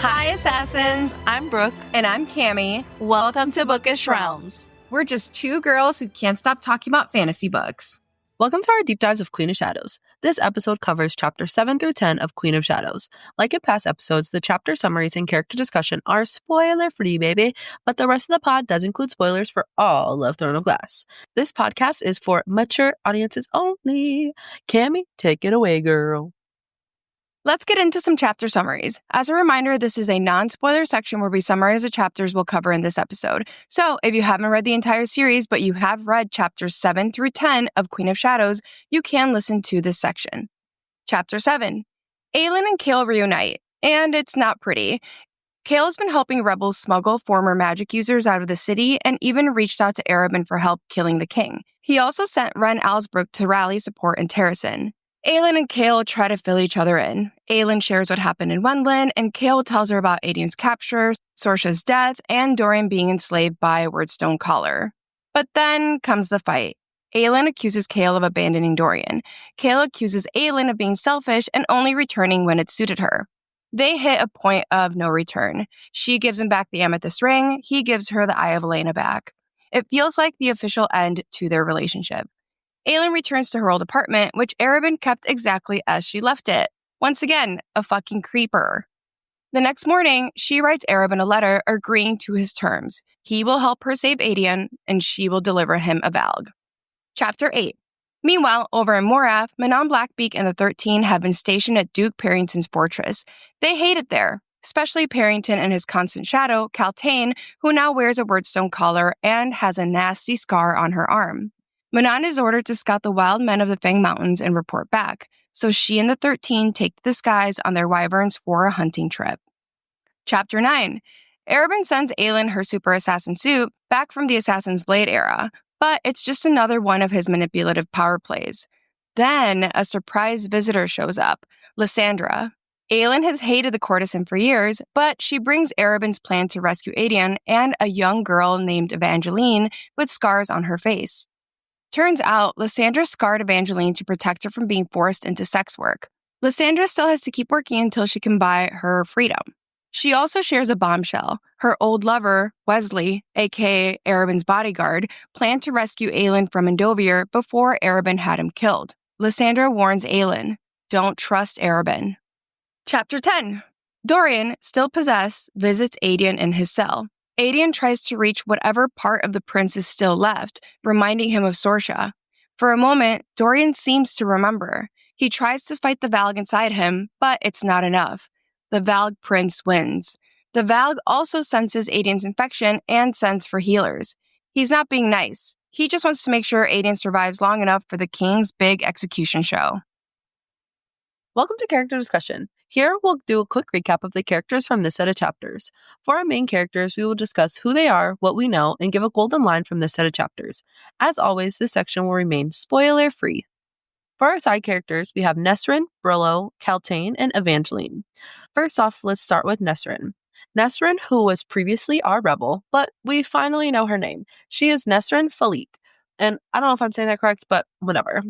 Hi, Assassins! I'm Brooke. And I'm Cami. Welcome to Bookish Realms. We're just two girls who can't stop talking about fantasy books. Welcome to our deep dives of Queen of Shadows. This episode covers chapter 7 through 10 of Queen of Shadows. Like in past episodes, the chapter summaries and character discussion are spoiler-free, baby, but the rest of the pod does include spoilers for all of Throne of Glass. This podcast is for mature audiences only. Cami, take it away, girl. Let's get into some chapter summaries. As a reminder, this is a non-spoiler section where we summarize the chapters we'll cover in this episode. So if you haven't read the entire series, but you have read chapters 7 through 10 of Queen of Shadows, you can listen to this section. Chapter 7. Aelin and Chaol reunite, and it's not pretty. Chaol has been helping rebels smuggle former magic users out of the city and even reached out to Erebin for help killing the king. He also sent Ren Alsbrook to rally support in Terrasen. Aelin and Chaol try to fill each other in. Aelin shares what happened in Wendland, and Chaol tells her about Aedian's capture, Sorcia's death, and Dorian being enslaved by a Wordstone caller. But then comes the fight. Aelin accuses Chaol of abandoning Dorian. Chaol accuses Aelin of being selfish and only returning when it suited her. They hit a point of no return. She gives him back the amethyst ring. He gives her the Eye of Elena back. It feels like the official end to their relationship. Aelin returns to her old apartment, which Erebin kept exactly as she left it. Once again, a fucking creeper. The next morning, she writes Erebin a letter agreeing to his terms. He will help her save Aedion, and she will deliver him a Valg. Chapter 8. Meanwhile, over in Morath, Manon Blackbeak and the 13 have been stationed at Duke Parrington's fortress. They hate it there, especially Parrington and his constant shadow, Kaltane, who now wears a Wordstone collar and has a nasty scar on her arm. Manon is ordered to scout the wild men of the Fang Mountains and report back, so she and the 13 take the skies on their wyverns for a hunting trip. Chapter 9. Erebin sends Aelin her super assassin suit back from the Assassin's Blade era, but it's just another one of his manipulative power plays. Then a surprise visitor shows up, Lysandra. Aelin has hated the courtesan for years, but she brings Erebin's plan to rescue Aedion and a young girl named Evangeline with scars on her face. Turns out, Lysandra scarred Evangeline to protect her from being forced into sex work. Lysandra still has to keep working until she can buy her freedom. She also shares a bombshell. Her old lover, Wesley, aka Erebin's bodyguard, planned to rescue Aelin from Endovier before Erebin had him killed. Lysandra warns Aelin, don't trust Erebin. Chapter 10. Dorian, still possessed, visits Aedion in his cell. Aedion tries to reach whatever part of the prince is still left, reminding him of Sorcia. For a moment, Dorian seems to remember. He tries to fight the Valg inside him, but it's not enough. The Valg prince wins. The Valg also senses Aedion's infection and sends for healers. He's not being nice. He just wants to make sure Aedion survives long enough for the king's big execution show. Welcome to Character Discussion. Here, we'll do a quick recap of the characters from this set of chapters. For our main characters, we will discuss who they are, what we know, and give a golden line from this set of chapters. As always, this section will remain spoiler-free. For our side characters, we have Nesrin, Brillo, Kaltane, and Evangeline. First off, let's start with Nesrin. Nesrin, who was previously our rebel, but we finally know her name. She is Nesrin Falit. And I don't know if I'm saying that correct, but whatever.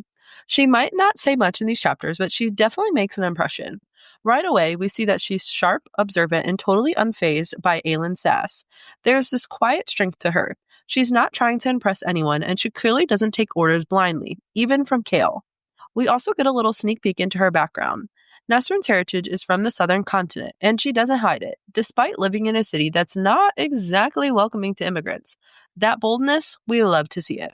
She might not say much in these chapters, but she definitely makes an impression. Right away, we see that she's sharp, observant, and totally unfazed by Aelin's sass. There's this quiet strength to her. She's not trying to impress anyone, and she clearly doesn't take orders blindly, even from Chaol. We also get a little sneak peek into her background. Nesrin's heritage is from the southern continent, and she doesn't hide it, despite living in a city that's not exactly welcoming to immigrants. That boldness, we love to see it.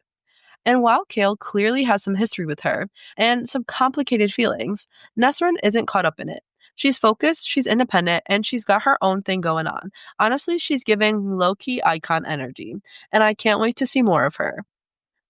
And while Chaol clearly has some history with her, and some complicated feelings, Nesrin isn't caught up in it. She's focused, she's independent, and she's got her own thing going on. Honestly, she's giving low-key icon energy, and I can't wait to see more of her.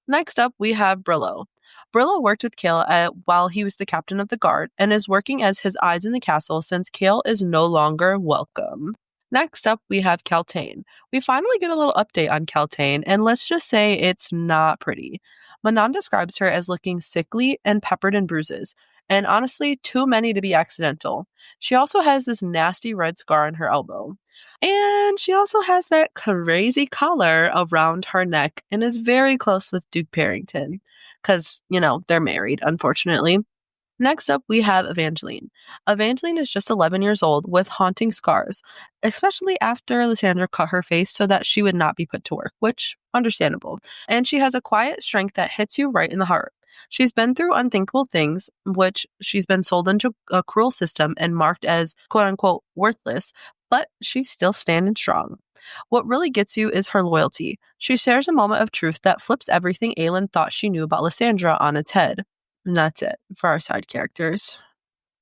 Next up, we have Brillo. Brillo worked with Chaol while he was the captain of the guard, and is working as his eyes in the castle since Chaol is no longer welcome. Next up, we have Kaltane. We finally get a little update on Kaltane, and let's just say it's not pretty. Manon describes her as looking sickly and peppered in bruises, and honestly, too many to be accidental. She also has this nasty red scar on her elbow. And she also has that crazy collar around her neck and is very close with Duke Parrington. Because, they're married, unfortunately. Next up, we have Evangeline. Evangeline is just 11 years old with haunting scars, especially after Lysandra cut her face so that she would not be put to work, which, understandable. And she has a quiet strength that hits you right in the heart. She's been through unthinkable things, which she's been sold into a cruel system and marked as quote unquote worthless, but she's still standing strong. What really gets you is her loyalty. She shares a moment of truth that flips everything Aelin thought she knew about Lysandra on its head. And that's it for our side characters.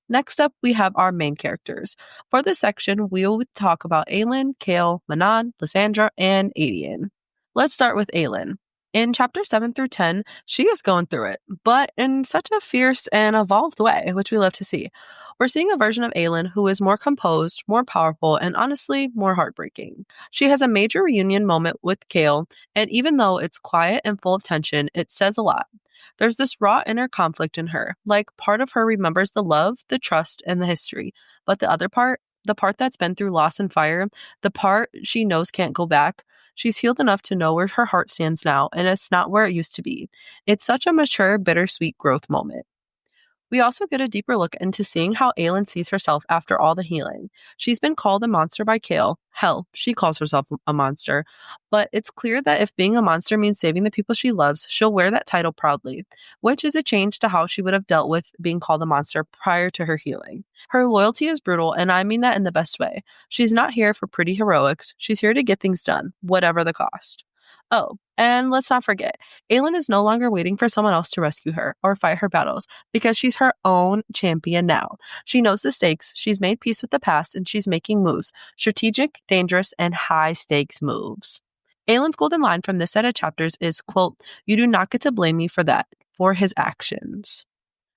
Next up, we have our main characters. For this section, we'll talk about Aelin, Chaol, Manon, Lysandra, and Aedion. Let's start with Aelin. In chapter 7 through 10, she is going through it, but in such a fierce and evolved way, which we love to see. We're seeing a version of Aelin who is more composed, more powerful, and honestly, more heartbreaking. She has a major reunion moment with Chaol, and even though it's quiet and full of tension, it says a lot. There's this raw inner conflict in her, like part of her remembers the love, the trust, and the history, but the other part, the part that's been through loss and fire, the part she knows can't go back, she's healed enough to know where her heart stands now, and it's not where it used to be. It's such a mature, bittersweet growth moment. We also get a deeper look into seeing how Aelin sees herself after all the healing. She's been called a monster by Chaol. Hell, she calls herself a monster. But it's clear that if being a monster means saving the people she loves, she'll wear that title proudly, which is a change to how she would have dealt with being called a monster prior to her healing. Her loyalty is brutal, and I mean that in the best way. She's not here for pretty heroics. She's here to get things done, whatever the cost. Oh, and let's not forget, Aelin is no longer waiting for someone else to rescue her or fight her battles because she's her own champion now. She knows the stakes, she's made peace with the past, and she's making moves. Strategic, dangerous, and high-stakes moves. Aelin's golden line from this set of chapters is, quote, "You do not get to blame me for that, for his actions."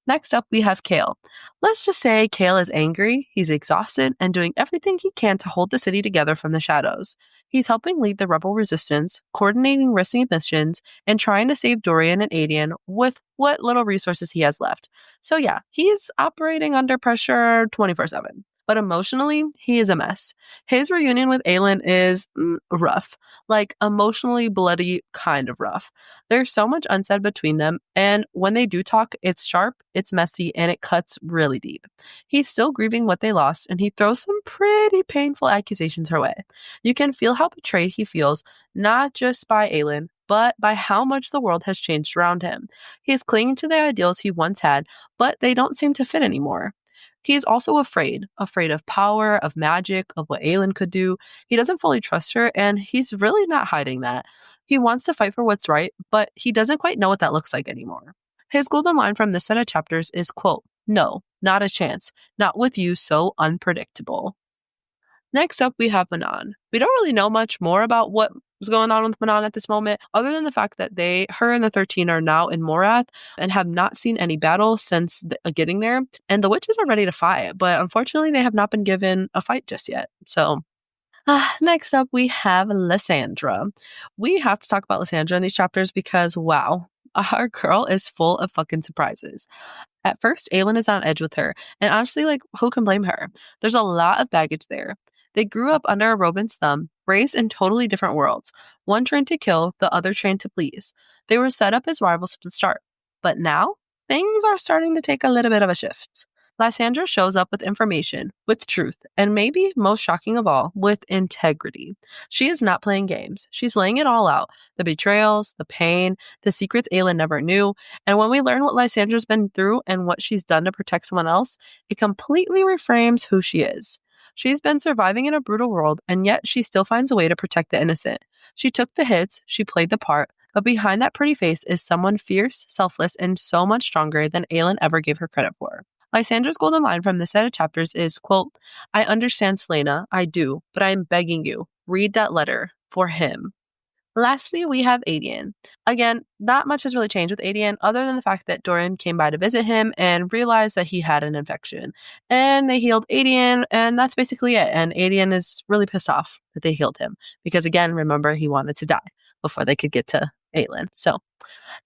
Next up, we have Chaol. Let's just say Chaol is angry, he's exhausted, and doing everything he can to hold the city together from the shadows. He's helping lead the rebel resistance, coordinating risky missions, and trying to save Dorian and Aedion with what little resources he has left. So yeah, he's operating under pressure 24/7. But emotionally, he is a mess. His reunion with Aelin is rough. Like, emotionally bloody kind of rough. There's so much unsaid between them, and when they do talk, it's sharp, it's messy, and it cuts really deep. He's still grieving what they lost, and he throws some pretty painful accusations her way. You can feel how betrayed he feels, not just by Aelin, but by how much the world has changed around him. He is clinging to the ideals he once had, but they don't seem to fit anymore. He is also afraid of power, of magic, of what Aelin could do. He doesn't fully trust her, and he's really not hiding that. He wants to fight for what's right, but he doesn't quite know what that looks like anymore. His golden line from this set of chapters is, quote, "No, not a chance. Not with you so unpredictable." Next up, we have Manon. We don't really know much more about what's going on with Manon at this moment, other than the fact that her and the 13 are now in Morath and have not seen any battle since getting there. And the witches are ready to fight, but unfortunately, they have not been given a fight just yet. So, next up, we have Lysandra. We have to talk about Lysandra in these chapters because, wow, our girl is full of fucking surprises. At first, Aelin is on edge with her, and honestly, like, who can blame her? There's a lot of baggage there. They grew up under a Robin's thumb, raised in totally different worlds. One trained to kill, the other trained to please. They were set up as rivals from the start. But now, things are starting to take a little bit of a shift. Lysandra shows up with information, with truth, and maybe, most shocking of all, with integrity. She is not playing games. She's laying it all out. The betrayals, the pain, the secrets Aelin never knew. And when we learn what Lysandra's been through and what she's done to protect someone else, it completely reframes who she is. She's been surviving in a brutal world, and yet she still finds a way to protect the innocent. She took the hits, she played the part, but behind that pretty face is someone fierce, selfless, and so much stronger than Aelin ever gave her credit for. Lysandra's golden line from this set of chapters is, quote, "I understand, Selena, I do, but I am begging you, read that letter for him." Lastly, we have Aedion. Again, not much has really changed with Aedion other than the fact that Dorian came by to visit him and realized that he had an infection. And they healed Aedion, and that's basically it. And Aedion is really pissed off that they healed him because, again, remember, he wanted to die before they could get to Aelin. So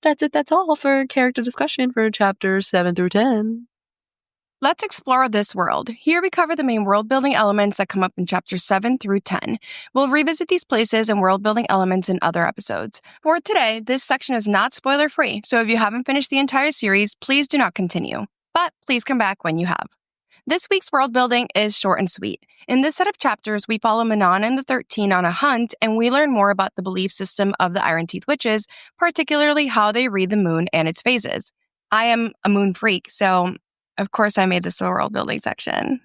that's it. That's all for character discussion for chapters 7 through 10. Let's explore this world. Here we cover the main world-building elements that come up in chapters 7 through 10. We'll revisit these places and world-building elements in other episodes. For today, this section is not spoiler-free, so if you haven't finished the entire series, please do not continue. But please come back when you have. This week's world building is short and sweet. In this set of chapters, we follow Manon and the 13 on a hunt, and we learn more about the belief system of the Iron Teeth Witches, particularly how they read the moon and its phases. I am a moon freak, so of course I made this a world building section.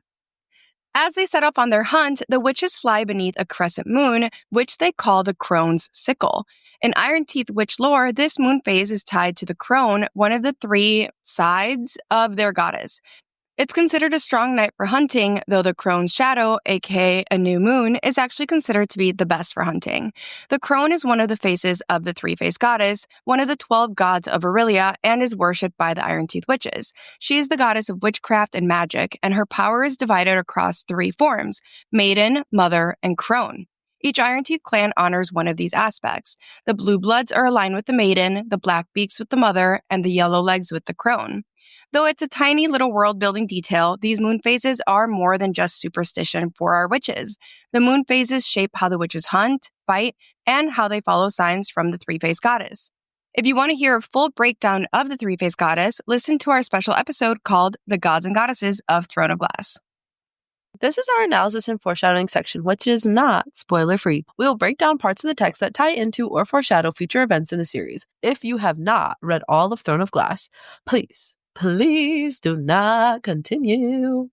As they set off on their hunt, the witches fly beneath a crescent moon, which they call the Crone's Sickle. In Iron Teeth witch lore, this moon phase is tied to the crone, one of the three sides of their goddess. It's considered a strong night for hunting, though the crone's shadow, aka a new moon, is actually considered to be the best for hunting. The crone is one of the faces of the three-faced goddess, one of the 12 gods of Aurelia, and is worshipped by the Iron Teeth witches. She is the goddess of witchcraft and magic, and her power is divided across three forms: maiden, mother, and crone. Each Iron Teeth clan honors one of these aspects. The Blue Bloods are aligned with the maiden, the Black Beaks with the mother, and the Yellow Legs with the crone. Though it's a tiny little world-building detail, these moon phases are more than just superstition for our witches. The moon phases shape how the witches hunt, fight, and how they follow signs from the three-faced goddess. If you want to hear a full breakdown of the three-faced goddess, listen to our special episode called The Gods and Goddesses of Throne of Glass. This is our analysis and foreshadowing section, which is not spoiler-free. We will break down parts of the text that tie into or foreshadow future events in the series. If you have not read all of Throne of Glass, please do not continue.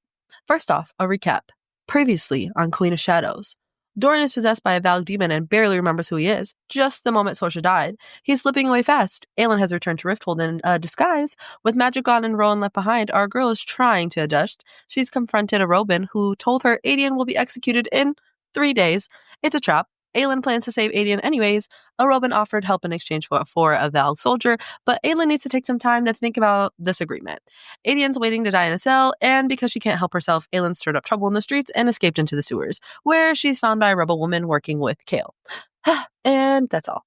First off, a recap. Previously on Queen of Shadows, Doran is possessed by a Valg demon and barely remembers who he is. Just the moment Sorsha died, he's slipping away fast. Aelin has returned to Rifthold in a disguise. With magic gone and Rowan left behind, our girl is trying to adjust. She's confronted a Robin who told her Aedion will be executed in 3 days. It's a trap. Aelin plans to save Aedion anyways. A Robin offered help in exchange for a Valg soldier, but Aelin needs to take some time to think about this agreement. Aedion's waiting to die in a cell, and because she can't help herself, Aelin stirred up trouble in the streets and escaped into the sewers, where she's found by a rebel woman working with Kale. And that's all.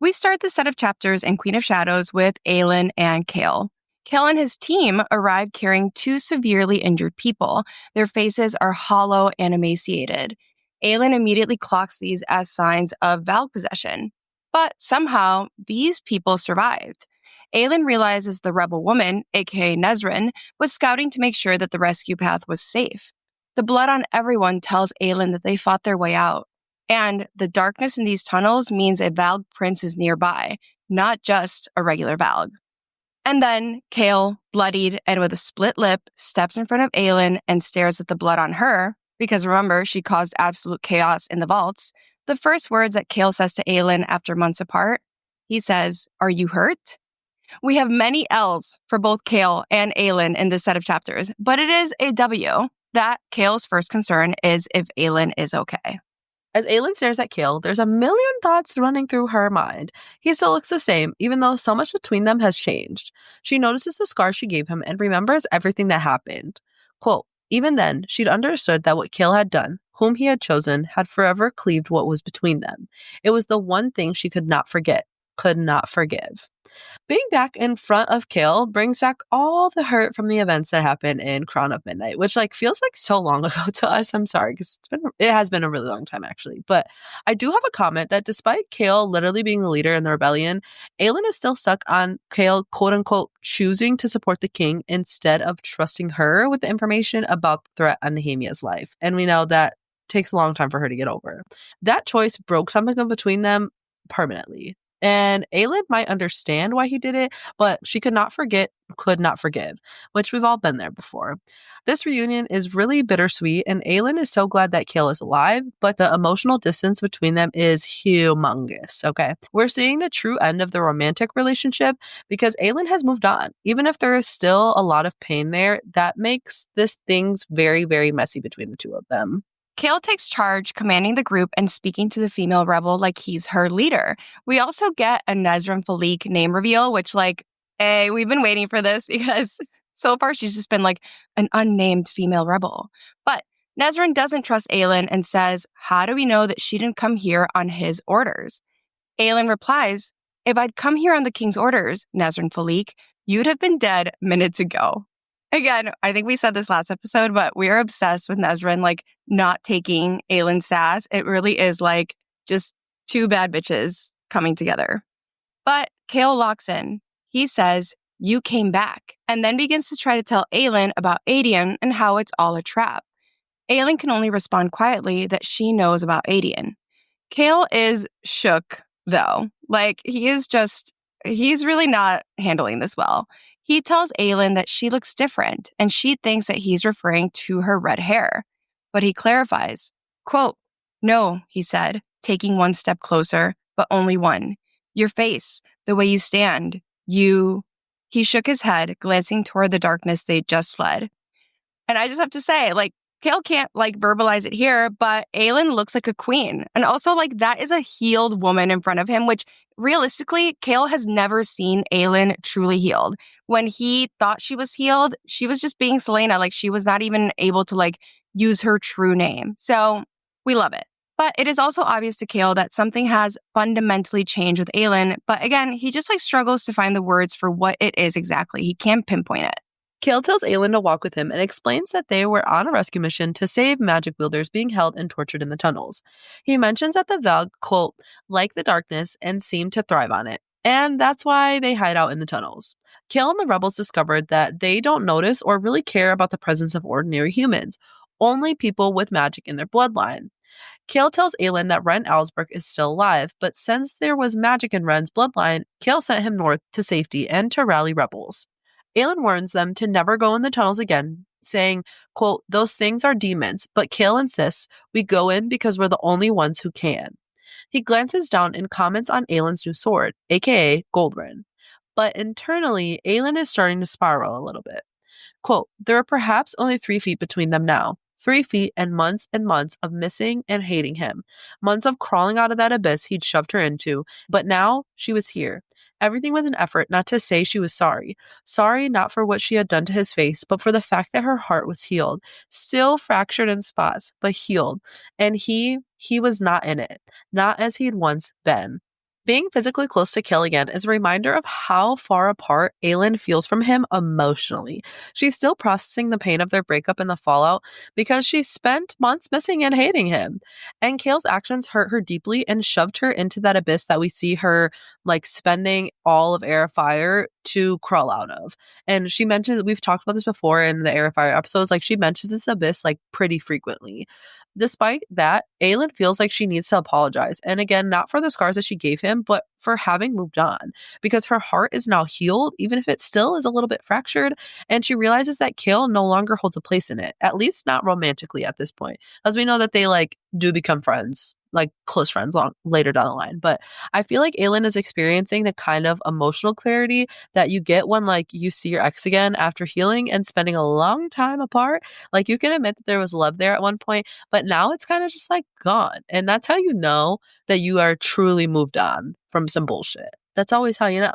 We start the set of chapters in Queen of Shadows with Aelin and Kale. Kale and his team arrive carrying 2 severely injured people. Their faces are hollow and emaciated. Aelin immediately clocks these as signs of Valg possession. But somehow, these people survived. Aelin realizes the rebel woman, aka Nesrin, was scouting to make sure that the rescue path was safe. The blood on everyone tells Aelin that they fought their way out. And the darkness in these tunnels means a Valg prince is nearby, not just a regular Valg. And then Kale, bloodied and with a split lip, steps in front of Aelin and stares at the blood on her, because remember, she caused absolute chaos in the vaults. The first words that Kale says to Aelin after months apart, he says, "Are you hurt?" We have many L's for both Kale and Aelin in this set of chapters, but it is a W that Kale's first concern is if Aelin is okay. As Aelin stares at Kale, there's a million thoughts running through her mind. He still looks the same, even though so much between them has changed. She notices the scar she gave him and remembers everything that happened. Quote, even then, she'd understood that what Kale had done, whom he had chosen, had forever cleaved what was between them. It was the one thing she could not forget, could not forgive. Being back in front of Kale brings back all the hurt from the events that happened in Crown of Midnight, which feels like so long ago to us. I'm sorry, because it has been a really long time actually. But I do have a comment that despite Kale literally being the leader in the rebellion, Aelin is still stuck on Kale, quote unquote, choosing to support the king instead of trusting her with the information about the threat on Nehemiah's life. And we know that takes a long time for her to get over. That choice broke something in between them permanently. And Aelin might understand why he did it, but she could not forget, could not forgive, which we've all been there before. This reunion is really bittersweet, and Aelin is so glad that Kale is alive, but the emotional distance between them is humongous, okay? We're seeing the true end of the romantic relationship because Aelin has moved on. Even if there is still a lot of pain there, that makes this things very, very messy between the two of them. Kale takes charge, commanding the group and speaking to the female rebel like he's her leader. We also get a Nesrin Falik name reveal, which hey, we've been waiting for this because so far she's just been an unnamed female rebel. But Nesrin doesn't trust Aelin and says, how do we know that she didn't come here on his orders? Aelin replies, if I'd come here on the king's orders, Nesrin Falik, you'd have been dead minutes ago. Again, I think we said this last episode, but we are obsessed with Nesrin, not taking Aelin's sass. It really is just 2 bad bitches coming together. But Kale locks in. He says, you came back, and then begins to try to tell Aelin about Adian and how it's all a trap. Aelin can only respond quietly that she knows about Adian. Kale is shook, though. He's really not handling this well. He tells Aelin that she looks different, and she thinks that he's referring to her red hair. But he clarifies, quote, "No," he said, taking one step closer, but only one. "Your face, the way you stand, you..." He shook his head, glancing toward the darkness they'd just fled. And I just have to say, Kale can't, verbalize it here, but Aelin looks like a queen. And also, that is a healed woman in front of him, which realistically, Kale has never seen Aelin truly healed. When he thought she was healed, she was just being Selena. She was not even able to, use her true name. So we love it. But it is also obvious to Kale that something has fundamentally changed with Aelin. But again, he just, struggles to find the words for what it is exactly. He can't pinpoint it. Kale tells Aelin to walk with him and explains that they were on a rescue mission to save magic wielders being held and tortured in the tunnels. He mentions that the Valg cult like the darkness and seem to thrive on it, and that's why they hide out in the tunnels. Kale and the rebels discovered that they don't notice or really care about the presence of ordinary humans, only people with magic in their bloodline. Kale tells Aelin that Ren Alsbrook is still alive, but since there was magic in Ren's bloodline, Kale sent him north to safety and to rally rebels. Aelin warns them to never go in the tunnels again, saying, quote, "Those things are demons, but Kale insists we go in because we're the only ones who can." He glances down and comments on Aelin's new sword, aka Goldrin. But internally, Aelin is starting to spiral a little bit. Quote, "There are perhaps only 3 feet between them now. 3 feet and months of missing and hating him. Months of crawling out of that abyss he'd shoved her into. But now she was here. Everything was an effort not to say she was sorry. Sorry not for what she had done to his face, but for the fact that her heart was healed. Still fractured in spots, but healed. And he was not in it. Not as he'd once been." Being physically close to Kale again is a reminder of how far apart Aelin feels from him emotionally. She's still processing the pain of their breakup and the fallout because she spent months missing and hating him. And Kale's actions hurt her deeply and shoved her into that abyss that we see her spending all of Air of Fire to crawl out of. And she mentions, we've talked about this before in the Air of Fire episodes, she mentions this abyss pretty frequently. Despite that, Aelin feels like she needs to apologize. And again, not for the scars that she gave him, but for having moved on. Because her heart is now healed, even if it still is a little bit fractured. And she realizes that Kale no longer holds a place in it. At least not romantically at this point. As we know that they do become friends. Close friends later down the line. But I feel like Aelin is experiencing the kind of emotional clarity that you get when you see your ex again after healing and spending a long time apart. You can admit that there was love there at one point, but now it's kind of just gone. And that's how you know that you are truly moved on from some bullshit. That's always how you know.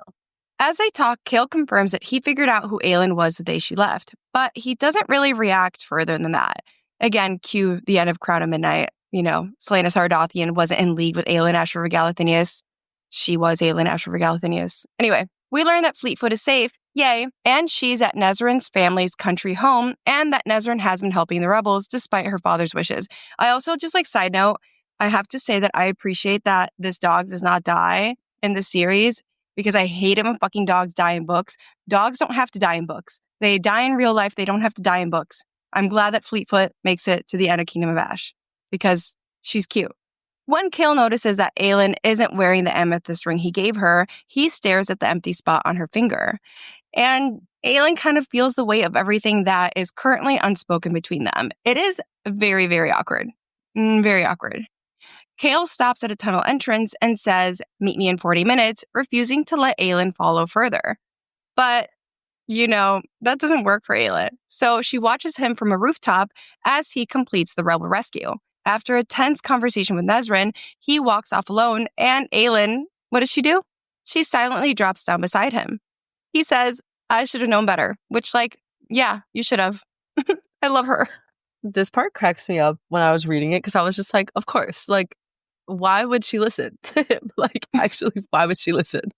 As they talk, Kale confirms that he figured out who Aelin was the day she left, but he doesn't really react further than that. Again, cue the end of Crown of Midnight. Selena Sardothian wasn't in league with Aelin Ashford Galathinius. She was Aelin Ashford Galathinius. Anyway, we learn that Fleetfoot is safe, yay, and she's at Nezrin's family's country home, and that Nezrin has been helping the rebels despite her father's wishes. I also, just side note, I have to say that I appreciate that this dog does not die in the series, because I hate it when fucking dogs die in books. Dogs don't have to die in books. They die in real life. They don't have to die in books. I'm glad that Fleetfoot makes it to the end of Kingdom of Ash, because she's cute. When Kale notices that Aelin isn't wearing the amethyst ring he gave her, he stares at the empty spot on her finger. And Aelin kind of feels the weight of everything that is currently unspoken between them. It is very, very awkward. Very awkward. Kale stops at a tunnel entrance and says, "Meet me in 40 minutes, refusing to let Aelin follow further. But that doesn't work for Aelin. So she watches him from a rooftop as he completes the rebel rescue. After a tense conversation with Nezrin, he walks off alone, and Aelin, what does she do? She silently drops down beside him. He says, "I should have known better," which, yeah, you should have. I love her. This part cracks me up when I was reading it because I was just of course, why would she listen to him? Actually, why would she listen?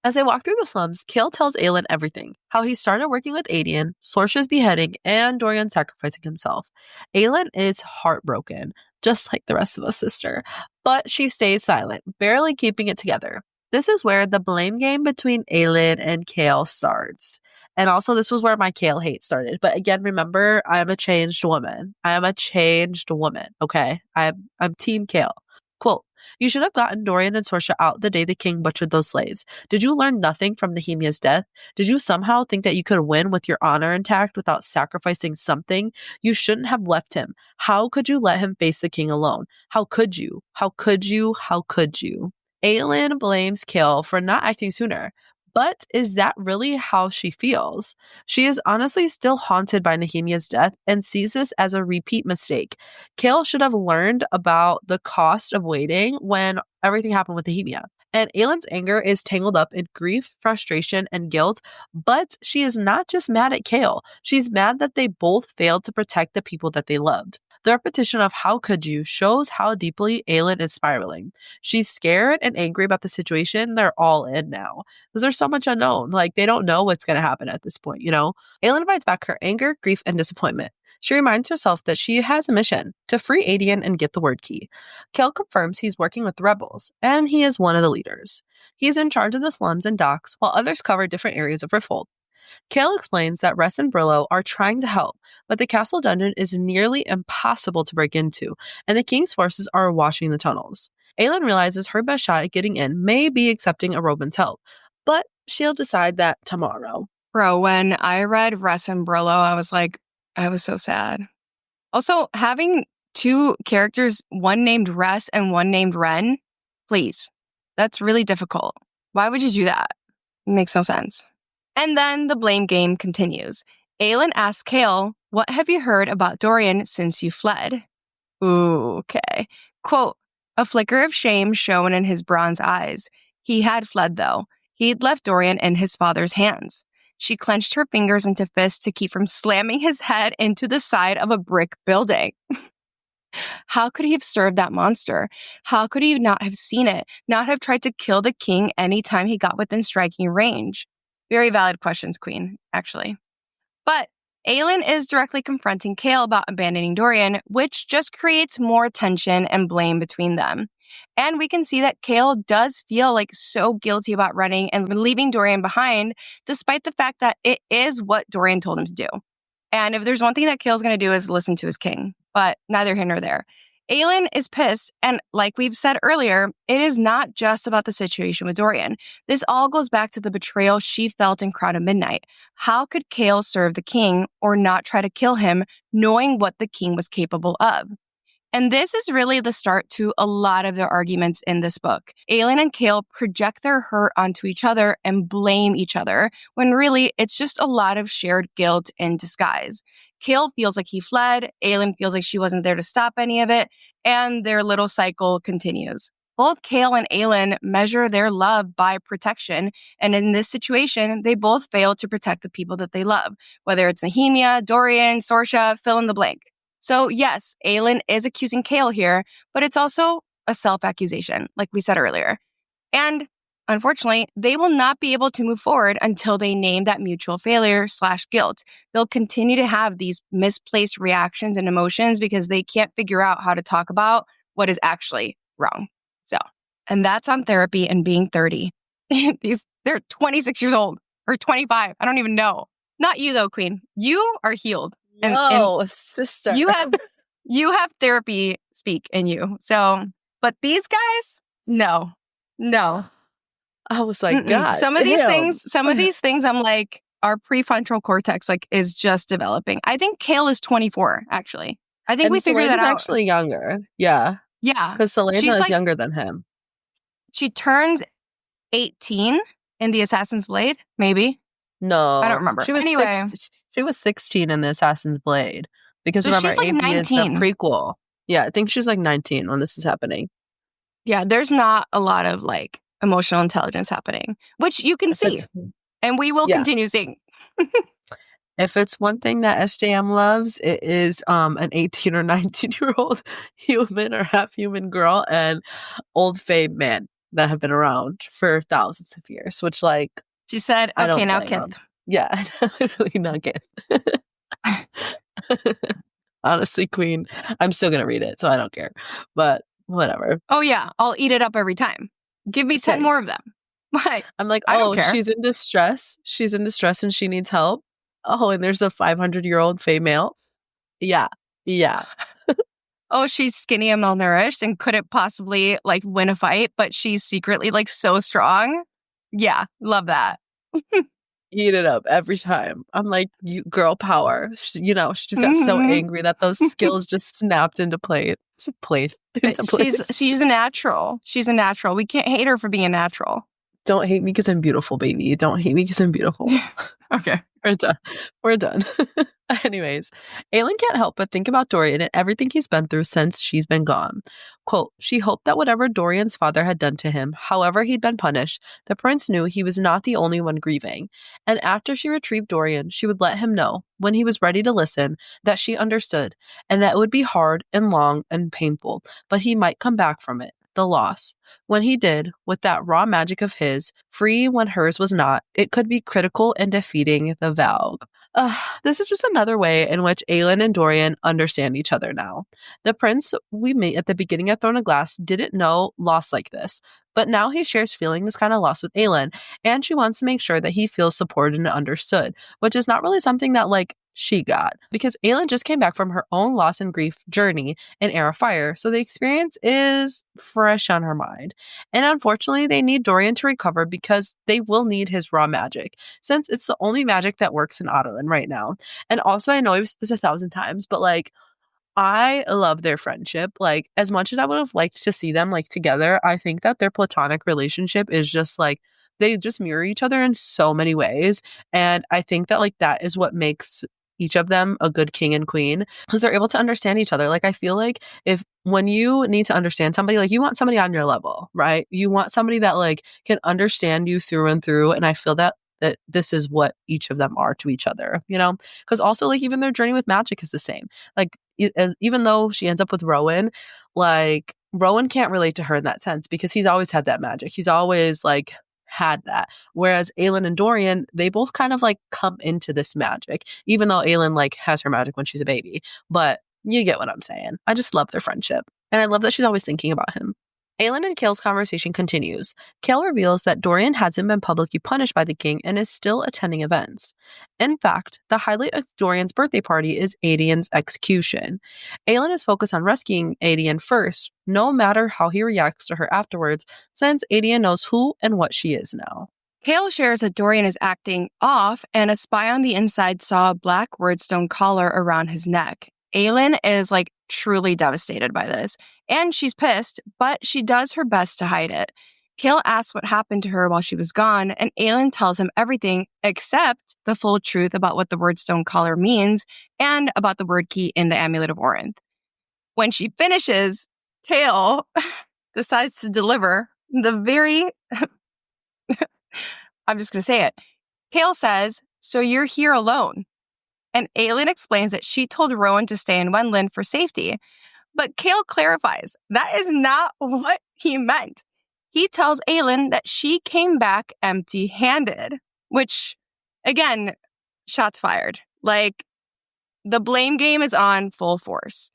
As they walk through the slums, Kale tells Aelin everything. How he started working with Adian, Sorsha's beheading, and Dorian sacrificing himself. Aelin is heartbroken, just like the rest of us, sister. But she stays silent, barely keeping it together. This is where the blame game between Aelin and Kale starts. And also, this was where my Kale hate started. But again, remember, I'm a changed woman. I am a changed woman, okay? I'm Team Kale. Quote, "You should have gotten Dorian and Sorsha out the day the king butchered those slaves. Did you learn nothing from Nehemiah's death? Did you somehow think that you could win with your honor intact without sacrificing something? You shouldn't have left him. How could you let him face the king alone? How could you? How could you? How could you?" Aelin blames Kale for not acting sooner. But is that really how she feels? She is honestly still haunted by Nehemiah's death and sees this as a repeat mistake. Kale should have learned about the cost of waiting when everything happened with Nehemiah. And Aelin's anger is tangled up in grief, frustration, and guilt, but she is not just mad at Kale. She's mad that they both failed to protect the people that they loved. The repetition of "how could you" shows how deeply Aelin is spiraling. She's scared and angry about the situation they're all in now. Because there's so much unknown. Like, they don't know what's going to happen at this point, you know? Aelin fights back her anger, grief, and disappointment. She reminds herself that she has a mission to free Adian and get the word key. Kale confirms he's working with the rebels, and he is one of the leaders. He's in charge of the slums and docks, while others cover different areas of Rifthold. Kale explains that Ress and Brillo are trying to help, but the castle dungeon is nearly impossible to break into, and the king's forces are watching the tunnels. Aelin realizes her best shot at getting in may be accepting a Robin's help, but she'll decide that tomorrow. Bro, when I read Ress and Brillo, I was so sad. Also, having two characters, one named Ress and one named Ren, please. That's really difficult. Why would you do that? It makes no sense. And then the blame game continues. Aelin asks Kale, "What have you heard about Dorian since you fled?" Ooh, okay. Quote, "A flicker of shame shone in his bronze eyes. He had fled, though. He'd left Dorian in his father's hands." She clenched her fingers into fists to keep from slamming his head into the side of a brick building. How could he have served that monster? How could he not have seen it, not have tried to kill the king anytime he got within striking range? Very valid questions, Queen, actually. But Aelin is directly confronting Kale about abandoning Dorian, which just creates more tension and blame between them. And we can see that Kale does feel like so guilty about running and leaving Dorian behind, despite the fact that it is what Dorian told him to do. And if there's one thing that Kale's going to do is listen to his king, but neither here nor there. Aelin is pissed, and like we've said earlier, it is not just about the situation with Dorian. This all goes back to the betrayal she felt in Crown of Midnight. How could Kale serve the king or not try to kill him, knowing what the king was capable of? And this is really the start to a lot of their arguments in this book. Aelin and Kale project their hurt onto each other and blame each other, when really it's just a lot of shared guilt in disguise. Kale feels like he fled, Aelin feels like she wasn't there to stop any of it, and their little cycle continues. Both Kale and Aelin measure their love by protection, and in this situation, they both fail to protect the people that they love, whether it's Nehemia, Dorian, Sorsha, fill in the blank. So yes, Aelin is accusing Kale here, but it's also a self-accusation, like we said earlier. And unfortunately, they will not be able to move forward until they name that mutual failure/guilt. They'll continue to have these misplaced reactions and emotions because they can't figure out how to talk about what is actually wrong. So, and that's on therapy and being 30. They're 26 years old or 25. I don't even know. Not you though, Queen. You are healed. And sister. You have therapy speak in you. So, but these guys, no. I was like, God. Some of these things, I'm like, our prefrontal cortex is just developing. I think Kale is 24, actually. I think we figured that out. Actually younger. Yeah. Yeah. Because Selena is younger than him. She turns 18 in the Assassin's Blade, maybe. No. I don't remember. She was 16 in the Assassin's Blade. Because so remember, she's 19. is the prequel. Yeah, I think she's 19 when this is happening. Yeah, there's not a lot of emotional intelligence happening, which you can see. And we will continue seeing. If it's one thing that SJM loves, it is an 18 or 19-year-old human or half-human girl and old fae men that have been around for thousands of years, which she said, okay, now Kith. Yeah, literally not Kith. Honestly, Queen, I'm still going to read it, so I don't care. But whatever. Oh, yeah. I'll eat it up every time. Give me 10 more of them. But I'm like, I don't oh, care. she's in distress. She's in distress and she needs help. Oh, and there's a 500-year-old female. Yeah. Yeah. Oh, she's skinny and malnourished and couldn't possibly like win a fight, but she's secretly like so strong. Yeah, love that. Eat it up every time. I'm like, you girl power. She just got so Mhm. angry that those skills just snapped into into She's place. she's a natural. She's a natural. We can't hate her for being a natural. Don't hate me because I'm beautiful, baby. Don't hate me because I'm beautiful. Okay. We're done. We're done. Anyways, Aelin can't help but think about Dorian and everything he's been through since she's been gone. Quote, she hoped that whatever Dorian's father had done to him, however he'd been punished, the prince knew he was not the only one grieving. And after she retrieved Dorian, she would let him know, when he was ready to listen, that she understood, and that it would be hard and long and painful, but he might come back from it. The loss. When he did, with that raw magic of his, free when hers was not, it could be critical in defeating the Valg. This is just another way in which Aelin and Dorian understand each other now. The prince we meet at the beginning of Throne of Glass didn't know loss like this, but now he shares feeling this kind of loss with Aelin, and she wants to make sure that he feels supported and understood, which is not really something that, she got, because Aelin just came back from her own loss and grief journey in Heir of Fire, so the experience is fresh on her mind. And unfortunately, they need Dorian to recover because they will need his raw magic, since it's the only magic that works in Ottoland right now. And also, I know I've said this 1,000 times, but I love their friendship. As much as I would have liked to see them together, I think that their platonic relationship is just they just mirror each other in so many ways. And I think that that is what makes each of them a good king and queen, because they're able to understand each other. I feel like if when you need to understand somebody, you want somebody on your level, right? You want somebody that can understand you through and through. And I feel that this is what each of them are to each other, because also even their journey with magic is the same. Even though she ends up with Rowan, Rowan can't relate to her in that sense because he's always had that magic. He's always had that. Whereas Aelin and Dorian, they both kind of come into this magic, even though Aelin has her magic when she's a baby. But you get what I'm saying. I just love their friendship. And I love that she's always thinking about him. Aelin and Kael's conversation continues. Kael reveals that Dorian hasn't been publicly punished by the king and is still attending events. In fact, the highlight of Dorian's birthday party is Aedian's execution. Aelin is focused on rescuing Aedian first, no matter how he reacts to her afterwards, since Aedian knows who and what she is now. Kael shares that Dorian is acting off, and a spy on the inside saw a black wordstone collar around his neck. Aelin is truly devastated by this, and she's pissed, but she does her best to hide it. Kael asks what happened to her while she was gone, and Aelin tells him everything except the full truth about what the wordstone collar means and about the word key in the Amulet of Orinth. When she finishes, Kael decides to deliver the very I'm just going to say it. Kael says, "So you're here alone." And Aelin explains that she told Rowan to stay in Wendland for safety. But Kael clarifies that is not what he meant. He tells Aelin that she came back empty-handed, which, again, shots fired. The blame game is on full force.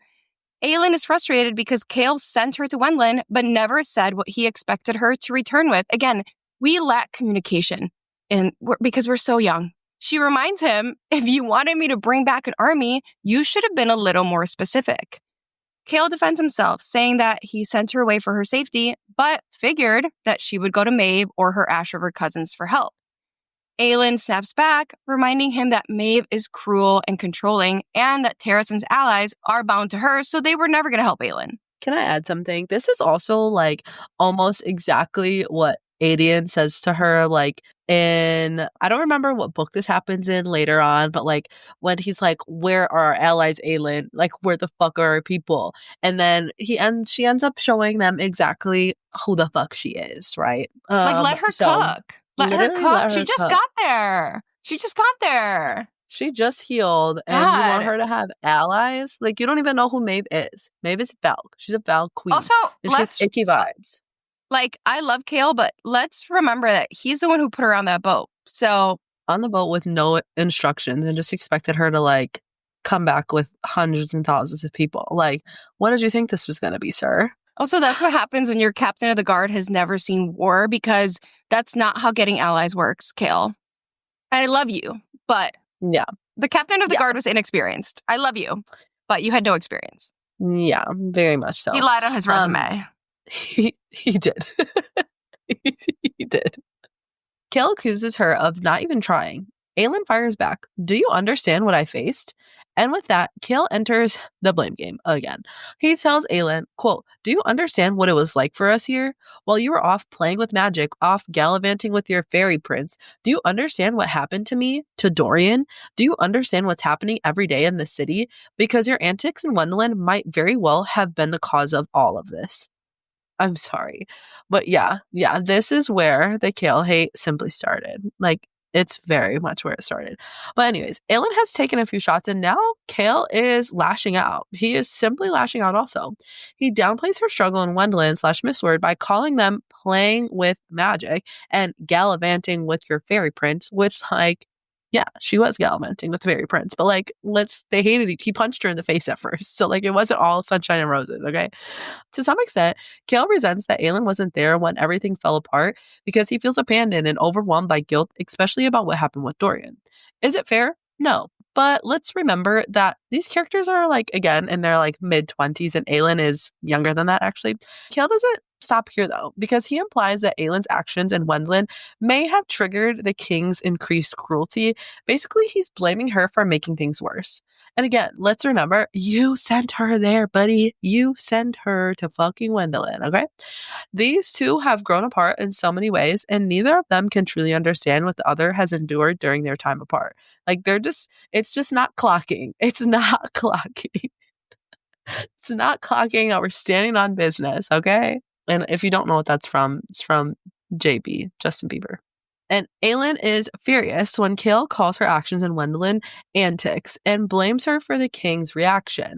Aelin is frustrated because Kael sent her to Wendland, but never said what he expected her to return with. Again, we lack communication because we're so young. She reminds him, if you wanted me to bring back an army, you should have been a little more specific. Kael defends himself, saying that he sent her away for her safety, but figured that she would go to Maeve or her Ash River cousins for help. Aelin snaps back, reminding him that Maeve is cruel and controlling, and that Terrason's allies are bound to her, so they were never going to help Aelin. Can I add something? This is also almost exactly what Aedian says to her, in, I don't remember what book this happens in later on, but when he's where are our allies, Aelin? Where the fuck are our people? And then she ends up showing them exactly who the fuck she is, right? Let her cook. Let her cook. She just got there. She just healed. And you want her to have allies? You don't even know who Maeve is. Maeve is Valg. She's a Valg queen. Also, and she has icky vibes. I love Kael, but let's remember that he's the one who put her on that boat. So on the boat with no instructions and just expected her to come back with hundreds and thousands of people. What did you think this was going to be, sir? Also, that's what happens when your captain of the guard has never seen war, because that's not how getting allies works, Kale. I love you, but Yeah. the captain of the guard was inexperienced. I love you, but you had no experience. Yeah, very much so. He lied on his resume. He did. He did. Kale accuses her of not even trying. Aelin fires back. Do you understand what I faced? And with that, Kale enters the blame game again. He tells Aelin, quote, do you understand what it was like for us here? While you were off playing with magic, off gallivanting with your fairy prince, do you understand what happened to me, to Dorian? Do you understand what's happening every day in the city? Because your antics in Wendland might very well have been the cause of all of this. I'm sorry. But yeah, this is where the Kale hate simply started. Like, it's very much where it started. But anyways, Aelin has taken a few shots and now Kale is lashing out. He is simply lashing out also. He downplays her struggle in Wendland / Mistward by calling them playing with magic and gallivanting with your fairy prince, which, like, yeah, she was gallivanting with fairy prince, but like, they hated it. He punched her in the face at first. So like, it wasn't all sunshine and roses, okay? To some extent, Kale resents that Aelin wasn't there when everything fell apart because he feels abandoned and overwhelmed by guilt, especially about what happened with Dorian. Is it fair? No. But let's remember that these characters are like, again, in their like mid-20s and Aelin is younger than that actually. Kale doesn't stop here though, because he implies that Aelin's actions in Wendland may have triggered the king's increased cruelty. Basically, he's blaming her for making things worse. And again, let's remember, you sent her there, buddy. You sent her to fucking Wendland, okay? These two have grown apart in so many ways, and neither of them can truly understand what the other has endured during their time apart. Like, it's just not clocking. It's not clocking. It's not clocking that we're standing on business, okay? And if you don't know what that's from, it's from JB, Justin Bieber. And Aelin is furious when Kale calls her actions in Wendland antics and blames her for the king's reaction.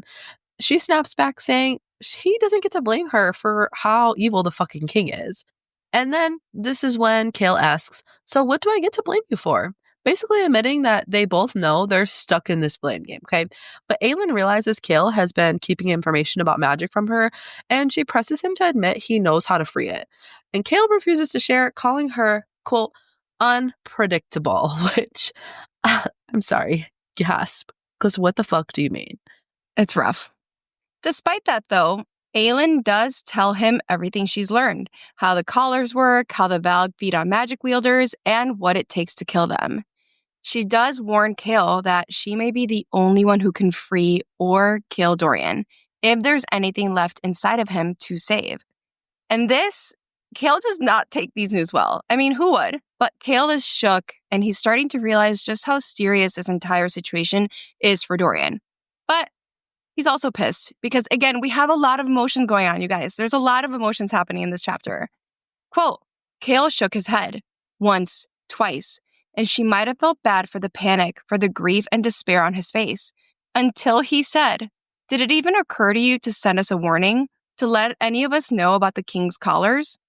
She snaps back saying he doesn't get to blame her for how evil the fucking king is. And then this is when Kale asks, so what do I get to blame you for? Basically admitting that they both know they're stuck in this blame game, okay? But Aelin realizes Kale has been keeping information about magic from her, and she presses him to admit he knows how to free it. And Kale refuses to share, calling her, quote, unpredictable, which, I'm sorry, gasp, because what the fuck do you mean? It's rough. Despite that, though, Aelin does tell him everything she's learned, how the collars work, how the Valg feed on magic wielders, and what it takes to kill them. She does warn Kale that she may be the only one who can free or kill Dorian if there's anything left inside of him to save. And Kale does not take these news well. I mean, who would? But Kale is shook, and he's starting to realize just how serious this entire situation is for Dorian. But he's also pissed because, again, we have a lot of emotions going on, you guys. There's a lot of emotions happening in this chapter. Quote, Kale shook his head once, twice, and she might have felt bad for the panic, for the grief and despair on his face, until he said, did it even occur to you to send us a warning, to let any of us know about the king's collars?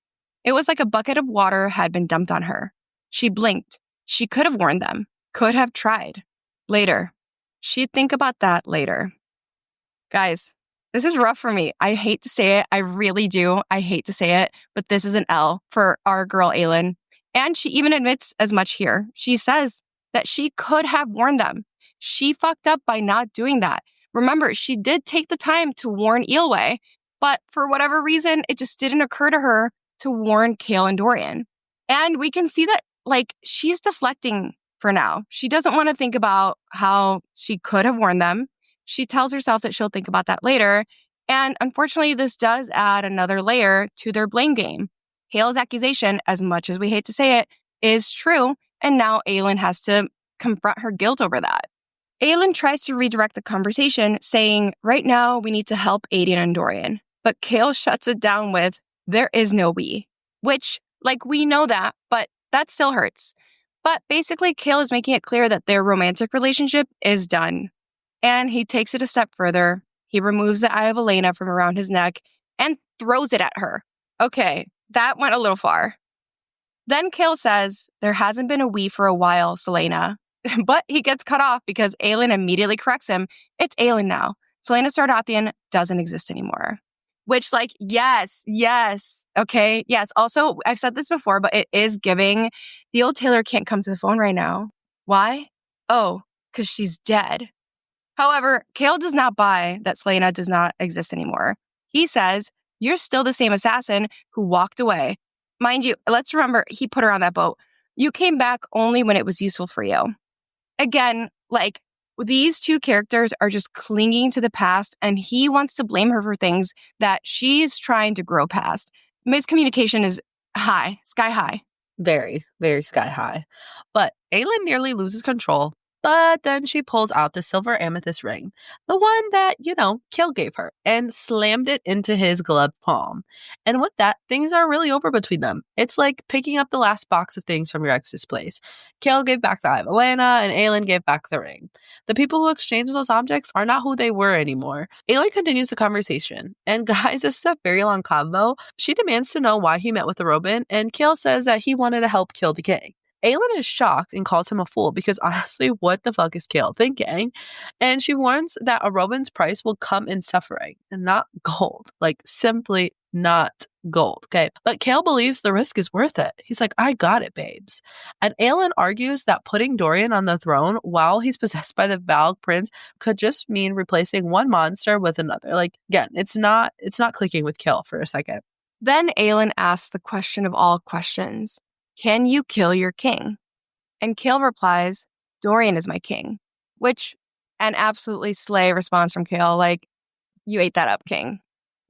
It was like a bucket of water had been dumped on her. She blinked. She could have warned them, could have tried. Later. She'd think about that later. Guys, this is rough for me. I hate to say it. I really do. I hate to say it, but this is an L for our girl, Aelin. And she even admits as much here. She says that she could have warned them. She fucked up by not doing that. Remember, she did take the time to warn Eelway, but for whatever reason, it just didn't occur to her to warn Kale and Dorian. And we can see that, like, she's deflecting for now. She doesn't want to think about how she could have warned them. She tells herself that she'll think about that later. And unfortunately, this does add another layer to their blame game. Kale's accusation, as much as we hate to say it, is true. And now Aelin has to confront her guilt over that. Aelin tries to redirect the conversation, saying, right now, we need to help Aiden and Dorian. But Kale shuts it down with, there is no we. Which, like, we know that, but that still hurts. But basically, Kale is making it clear that their romantic relationship is done. And he takes it a step further. He removes the eye of Elena from around his neck and throws it at her. Okay, that went a little far. Then Kale says, there hasn't been a we for a while, Selena. But he gets cut off because Aelin immediately corrects him. It's Aelin now. Selena Sardathian doesn't exist anymore. Which, like, yes. Okay. Yes. Also, I've said this before, but it is giving the old Taylor can't come to the phone right now. Why? Oh, because she's dead. However, Kale does not buy that Selena does not exist anymore. He says, you're still the same assassin who walked away. Mind you, let's remember, he put her on that boat. You came back only when it was useful for you. Again, like, these two characters are just clinging to the past, and he wants to blame her for things that she's trying to grow past. Miscommunication is high, sky high. Very, very sky high. But Aelin nearly loses control, but then she pulls out the silver amethyst ring, the one that, Kale gave her, and slammed it into his gloved palm. And with that, things are really over between them. It's like picking up the last box of things from your ex's place. Kale gave back the Eye of Elena, and Aelin gave back the ring. The people who exchanged those objects are not who they were anymore. Aelin continues the conversation. And guys, this is a very long convo. She demands to know why he met with the Robin, and Kale says that he wanted to help kill the king. Aelin is shocked and calls him a fool because honestly, what the fuck is Kale thinking? And she warns that a Robin's price will come in suffering and not gold. Like, simply not gold, okay? But Kale believes the risk is worth it. He's like, I got it, babes. And Aelin argues that putting Dorian on the throne while he's possessed by the Valg Prince could just mean replacing one monster with another. Like, again, it's not clicking with Kale for a second. Then Aelin asks the question of all questions. Can you kill your king? And Kale replies, Dorian is my king. Which, an absolutely slay response from Kale. Like, you ate that up, king.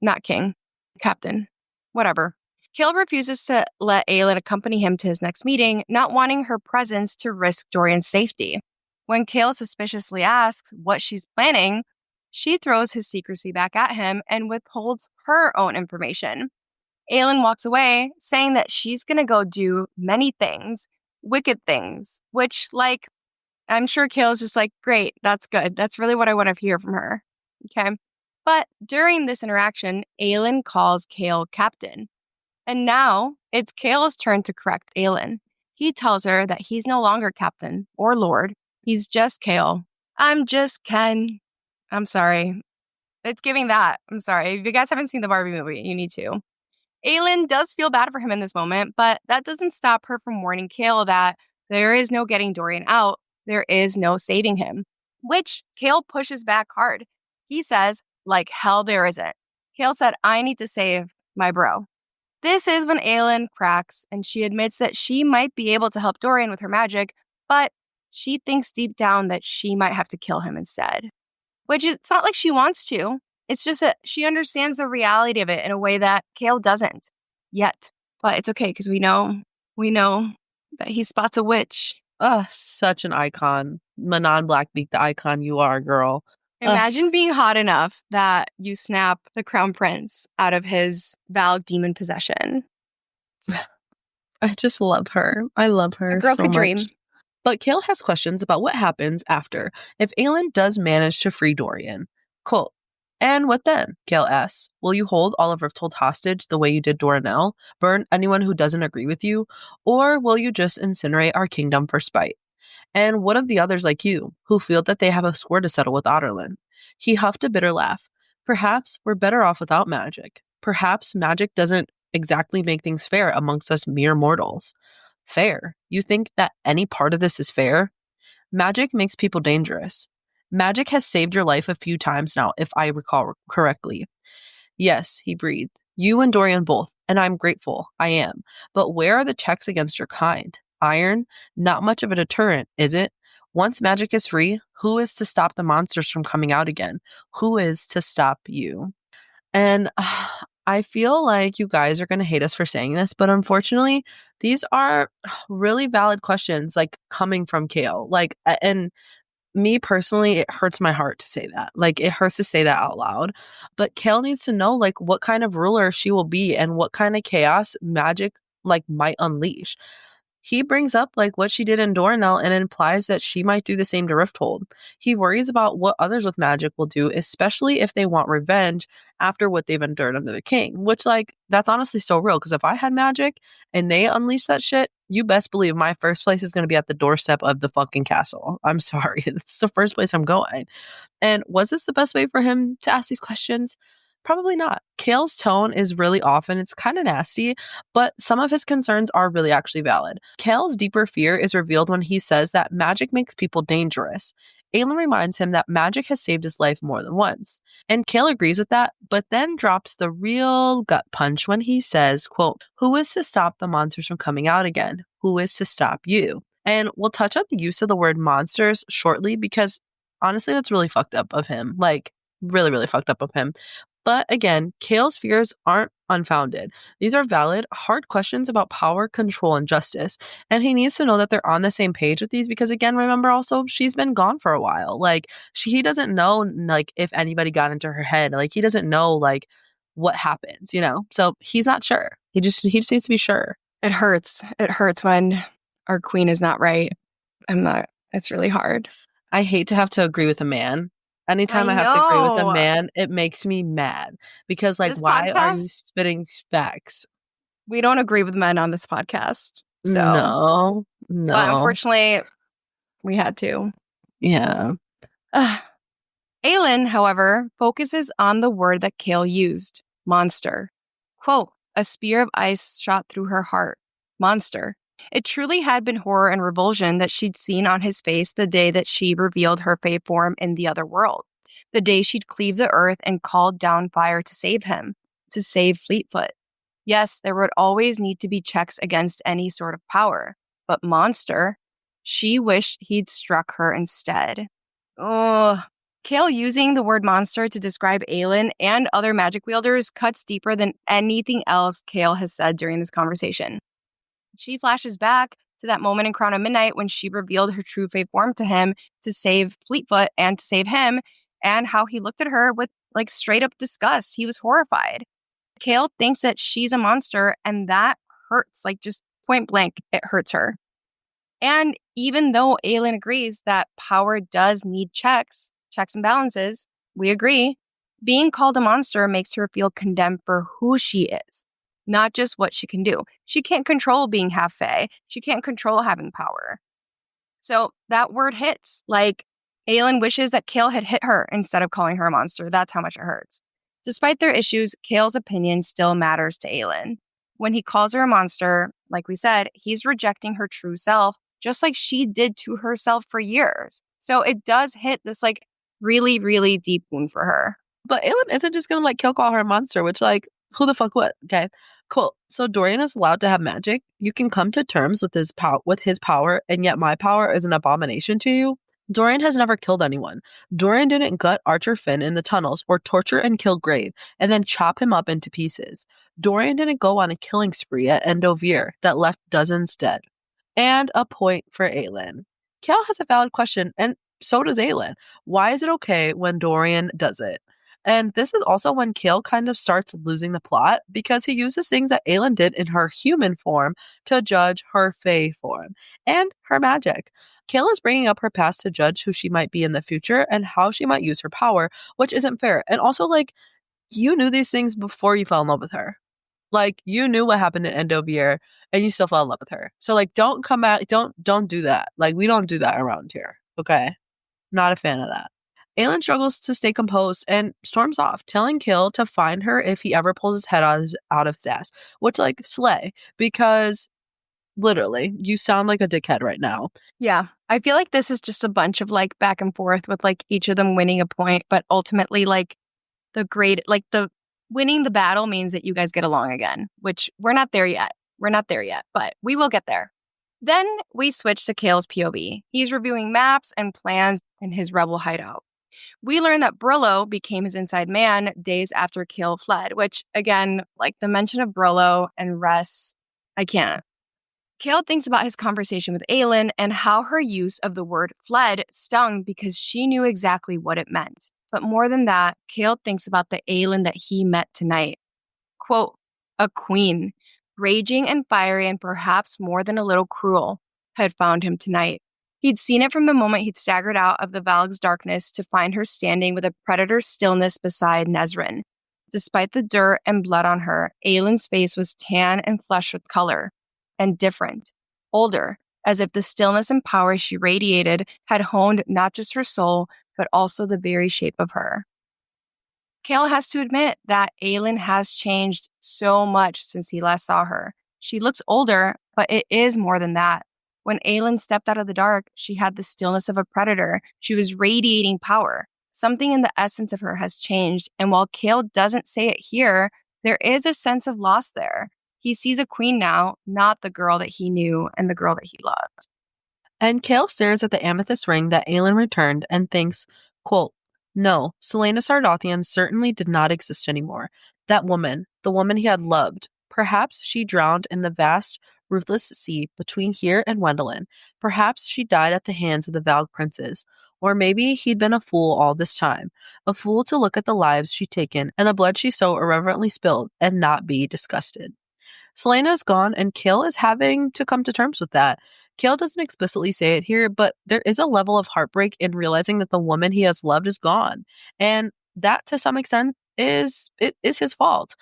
Not king. Captain. Whatever. Kale refuses to let Aelin accompany him to his next meeting, not wanting her presence to risk Dorian's safety. When Kale suspiciously asks what she's planning, she throws his secrecy back at him and withholds her own information. Aelin walks away, saying that she's going to go do many things, wicked things, which, like, I'm sure Kale's just like, great, that's good. That's really what I want to hear from her. Okay. But during this interaction, Aelin calls Kale captain. And now it's Kale's turn to correct Aelin. He tells her that he's no longer captain or lord. He's just Kale. I'm just Ken. I'm sorry. It's giving that. I'm sorry. If you guys haven't seen the Barbie movie, you need to. Aelin does feel bad for him in this moment, but that doesn't stop her from warning Kale that there is no getting Dorian out. There is no saving him, which Kale pushes back hard. He says, like hell there isn't. Kale said, I need to save my bro. This is when Aelin cracks and she admits that she might be able to help Dorian with her magic, but she thinks deep down that she might have to kill him instead. Which is, it's not like she wants to. It's just that she understands the reality of it in a way that Kale doesn't yet. But it's okay because we know that he spots a witch. Such an icon. Manon Blackbeak, the icon you are, girl. Imagine being hot enough that you snap the crown prince out of his Valg demon possession. I just love her. I love her a girl so could much. Dream. But Kale has questions about what happens after if Aelin does manage to free Dorian. Cool. And what then? Kale asks, will you hold all of Rifthold hostage the way you did Doranel? Burn anyone who doesn't agree with you? Or will you just incinerate our kingdom for spite? And what of the others like you, who feel that they have a score to settle with Otterlin? He huffed a bitter laugh. Perhaps we're better off without magic. Perhaps magic doesn't exactly make things fair amongst us mere mortals. Fair? You think that any part of this is fair? Magic makes people dangerous. Magic has saved your life a few times now, if I recall correctly. Yes, he breathed. You and Dorian both, and I'm grateful. I am. But where are the checks against your kind? Iron? Not much of a deterrent, is it? Once magic is free, who is to stop the monsters from coming out again? Who is to stop you? And I feel like you guys are going to hate us for saying this, but unfortunately, these are really valid questions, like, coming from Kale. Like, and me personally, it hurts my heart to say that. Like, it hurts to say that out loud. But Kale needs to know, like, what kind of ruler she will be and what kind of chaos magic, like, might unleash. He brings up, like, what she did in Doranel and implies that she might do the same to Rifthold. He worries about what others with magic will do, especially if they want revenge after what they've endured under the king, which, like, that's honestly so real, because if I had magic and they unleash that shit, you best believe my first place is going to be at the doorstep of the fucking castle. I'm sorry. It's the first place I'm going. And was this the best way for him to ask these questions? Probably not. Kale's tone is really off and it's kind of nasty, but some of his concerns are really actually valid. Kale's deeper fear is revealed when he says that magic makes people dangerous. Aelin reminds him that magic has saved his life more than once. And Kale agrees with that, but then drops the real gut punch when he says, quote, "Who is to stop the monsters from coming out again? Who is to stop you?" And we'll touch on the use of the word monsters shortly because honestly, that's really fucked up of him. Like, really, really fucked up of him. But again, Kale's fears aren't unfounded. These are valid, hard questions about power, control, and justice. And he needs to know that they're on the same page with these because, again, remember also, she's been gone for a while. Like, he doesn't know, like, if anybody got into her head. Like, he doesn't know, like, what happens, you know? So he's not sure. He just needs to be sure. It hurts. It hurts when our queen is not right. It's really hard. I hate to have to agree with a man. Anytime I have to agree with a man, it makes me mad because, like, why are you spitting facts? We don't agree with men on this podcast. So. No. But unfortunately, we had to. Yeah. Aelin, however, focuses on the word that Kale used, monster. Quote, "A spear of ice shot through her heart. Monster." It truly had been horror and revulsion that she'd seen on his face the day that she revealed her fae form in the other world. The day she'd cleaved the earth and called down fire to save him, to save Fleetfoot. Yes, there would always need to be checks against any sort of power. But monster, she wished he'd struck her instead. Oh, Kale using the word monster to describe Aelin and other magic wielders cuts deeper than anything else Kale has said during this conversation. She flashes back to that moment in Crown of Midnight when she revealed her true fae form to him to save Fleetfoot and to save him, and how he looked at her with like straight up disgust. He was horrified. Kale thinks that she's a monster, and that hurts, like just point blank, it hurts her. And even though Aelin agrees that power does need checks and balances, we agree, being called a monster makes her feel condemned for who she is, not just what she can do. She can't control being half fae. She can't control having power. So that word hits. Like, Aelin wishes that Kale had hit her instead of calling her a monster. That's how much it hurts. Despite their issues, Kale's opinion still matters to Aelin. When he calls her a monster, like we said, he's rejecting her true self, just like she did to herself for years. So it does hit this like really, really deep wound for her. But Aelin isn't just gonna like call her a monster, which like, who the fuck would? Okay, cool. So Dorian is allowed to have magic. You can come to terms with his power, and yet my power is an abomination to you. Dorian has never killed anyone. Dorian didn't gut Archer Finn in the tunnels or torture and kill Grave and then chop him up into pieces. Dorian didn't go on a killing spree at Endovir that left dozens dead. And a point for Aelin. Kale has a valid question, and so does Aelin. Why is it okay when Dorian does it? And this is also when Kale kind of starts losing the plot because he uses things that Aelin did in her human form to judge her fae form and her magic. Kale is bringing up her past to judge who she might be in the future and how she might use her power, which isn't fair. And also, like, you knew these things before you fell in love with her. Like, you knew what happened in Endovir and you still fell in love with her. So, like, don't come back. Don't do that. Like, we don't do that around here. Okay? Not a fan of that. Aelin struggles to stay composed and storms off, telling Kale to find her if he ever pulls his head out of his ass. Which, like, slay. Because, literally, you sound like a dickhead right now. Yeah. I feel like this is just a bunch of, like, back and forth with, like, each of them winning a point. But ultimately, like, the winning the battle means that you guys get along again. Which we're not there yet. But we will get there. Then we switch to Kale's POV. He's reviewing maps and plans in his rebel hideout. We learn that Brillo became his inside man days after Kale fled, which, again, like the mention of Brillo and Ress, I can't. Kale thinks about his conversation with Aelin and how her use of the word fled stung because she knew exactly what it meant. But more than that, Kale thinks about the Aelin that he met tonight. Quote, a queen, raging and fiery and perhaps more than a little cruel, had found him tonight. He'd seen it from the moment he'd staggered out of the Valg's darkness to find her standing with a predator's stillness beside Nezrin. Despite the dirt and blood on her, Aelin's face was tan and flushed with color, and different, older, as if the stillness and power she radiated had honed not just her soul, but also the very shape of her. Kale has to admit that Aelin has changed so much since he last saw her. She looks older, but it is more than that. When Aelin stepped out of the dark, she had the stillness of a predator. She was radiating power. Something in the essence of her has changed, and while Kale doesn't say it here, there is a sense of loss there. He sees a queen now, not the girl that he knew and the girl that he loved. And Kale stares at the amethyst ring that Aelin returned and thinks, quote, no, Selena Sardothian certainly did not exist anymore. That woman, the woman he had loved, perhaps she drowned in the vast, ruthless sea between here and Wendelin. Perhaps she died at the hands of the Valg princes. Or maybe he'd been a fool all this time, a fool to look at the lives she'd taken and the blood she so irreverently spilled and not be disgusted. Selena is gone, and Kale is having to come to terms with that. Kale doesn't explicitly say it here, but there is a level of heartbreak in realizing that the woman he has loved is gone. And that, to some extent, is his fault,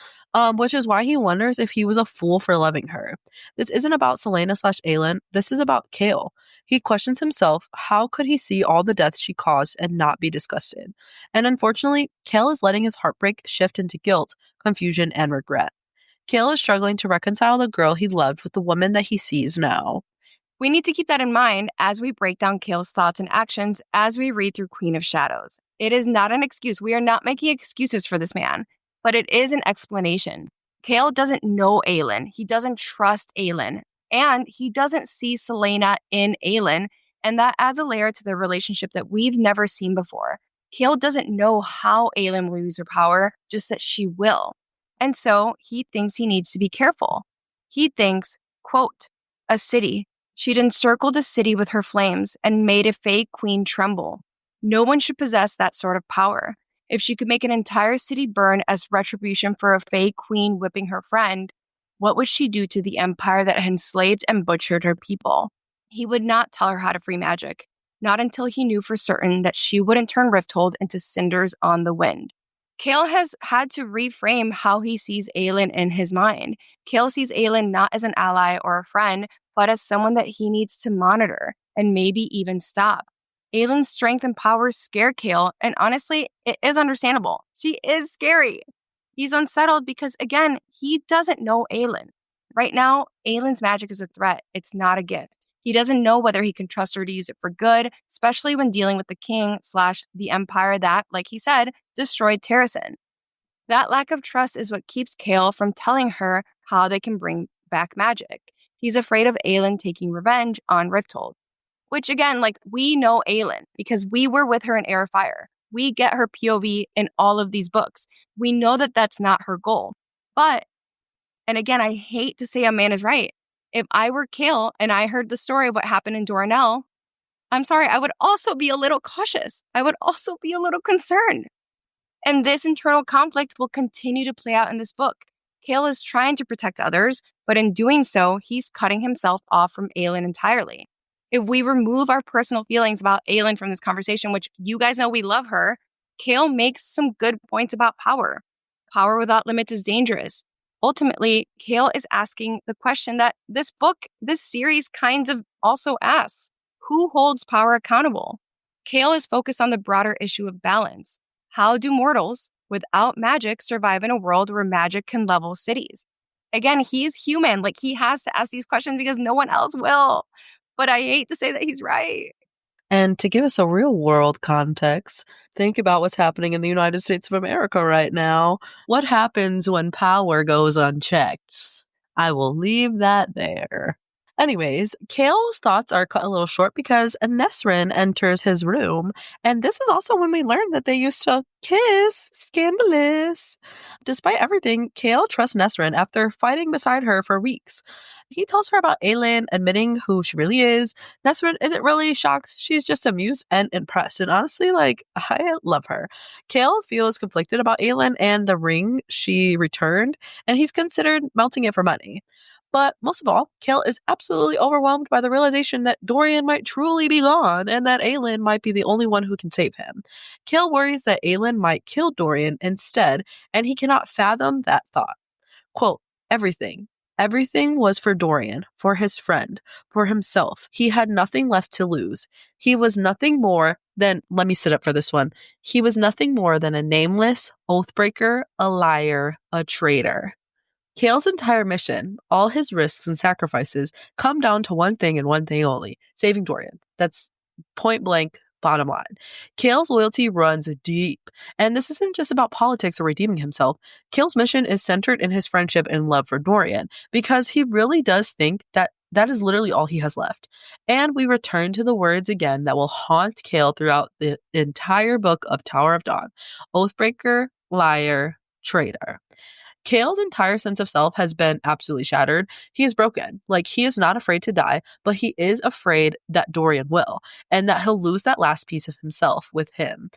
which is why he wonders if he was a fool for loving her. This isn't about Selena/Aelin. This is about Kale. He questions himself, how could he see all the deaths she caused and not be disgusted? And unfortunately, Kale is letting his heartbreak shift into guilt, confusion, and regret. Kale is struggling to reconcile the girl he loved with the woman that he sees now. We need to keep that in mind as we break down Kale's thoughts and actions as we read through Queen of Shadows. It is not an excuse. We are not making excuses for this man, but it is an explanation. Kale doesn't know Aelin. He doesn't trust Aelin. And he doesn't see Selena in Aelin. And that adds a layer to their relationship that we've never seen before. Kale doesn't know how Aelin will use her power, just that she will. And so he thinks he needs to be careful. He thinks, quote, a city. She'd encircled a city with her flames and made a fake queen tremble. No one should possess that sort of power. If she could make an entire city burn as retribution for a fake queen whipping her friend, what would she do to the empire that had enslaved and butchered her people? He would not tell her how to free magic, not until he knew for certain that she wouldn't turn Rifthold into cinders on the wind. Kale has had to reframe how he sees Aelin in his mind. Kale sees Aelin not as an ally or a friend, but as someone that he needs to monitor and maybe even stop. Aelin's strength and power scare Kale, and honestly, it is understandable. She is scary. He's unsettled because, again, he doesn't know Aelin. Right now, Aelin's magic is a threat. It's not a gift. He doesn't know whether he can trust her to use it for good, especially when dealing with the king/the empire that, like he said, destroyed Terrasen. That lack of trust is what keeps Kale from telling her how they can bring back magic. He's afraid of Aelin taking revenge on Rifthold. Which, again, we know Aelin because we were with her in Air of Fire. We get her POV in all of these books. We know that that's not her goal. But, and again, I hate to say a man is right. If I were Kale and I heard the story of what happened in Doranel, I'm sorry, I would also be a little cautious. I would also be a little concerned. And this internal conflict will continue to play out in this book. Kale is trying to protect others, but in doing so, he's cutting himself off from Aelin entirely. If we remove our personal feelings about Aelin from this conversation, which you guys know we love her, Kale makes some good points about power. Power without limits is dangerous. Ultimately, Kale is asking the question that this series kind of also asks. Who holds power accountable? Kale is focused on the broader issue of balance. How do mortals, without magic, survive in a world where magic can level cities? Again, he's human. He has to ask these questions because no one else will. But I hate to say that he's right. And to give us a real world context, think about what's happening in the United States of America right now. What happens when power goes unchecked? I will leave that there. Anyways, Kale's thoughts are cut a little short because Nesrin enters his room, and this is also when we learn that they used to kiss. Scandalous. Despite everything, Kale trusts Nesrin after fighting beside her for weeks. He tells her about Aelin, admitting who she really is. Nesrin isn't really shocked. She's just amused and impressed. And honestly, I love her. Kale feels conflicted about Aelin and the ring she returned, and he's considered melting it for money. But most of all, Kale is absolutely overwhelmed by the realization that Dorian might truly be gone and that Aelin might be the only one who can save him. Kale worries that Aelin might kill Dorian instead, and he cannot fathom that thought. Quote, everything. Everything was for Dorian, for his friend, for himself. He had nothing left to lose. He was nothing more than, let me sit up for this one. He was nothing more than a nameless oathbreaker, a liar, a traitor. Kale's entire mission, all his risks and sacrifices, come down to one thing and one thing only, saving Dorian. That's point blank, bottom line. Kale's loyalty runs deep, and this isn't just about politics or redeeming himself. Kale's mission is centered in his friendship and love for Dorian, because he really does think that that is literally all he has left. And we return to the words again that will haunt Kale throughout the entire book of Tower of Dawn. Oathbreaker, liar, traitor. Kale's entire sense of self has been absolutely shattered. He is broken. Like, he is not afraid to die, but he is afraid that Dorian will, and that he'll lose that last piece of himself with him.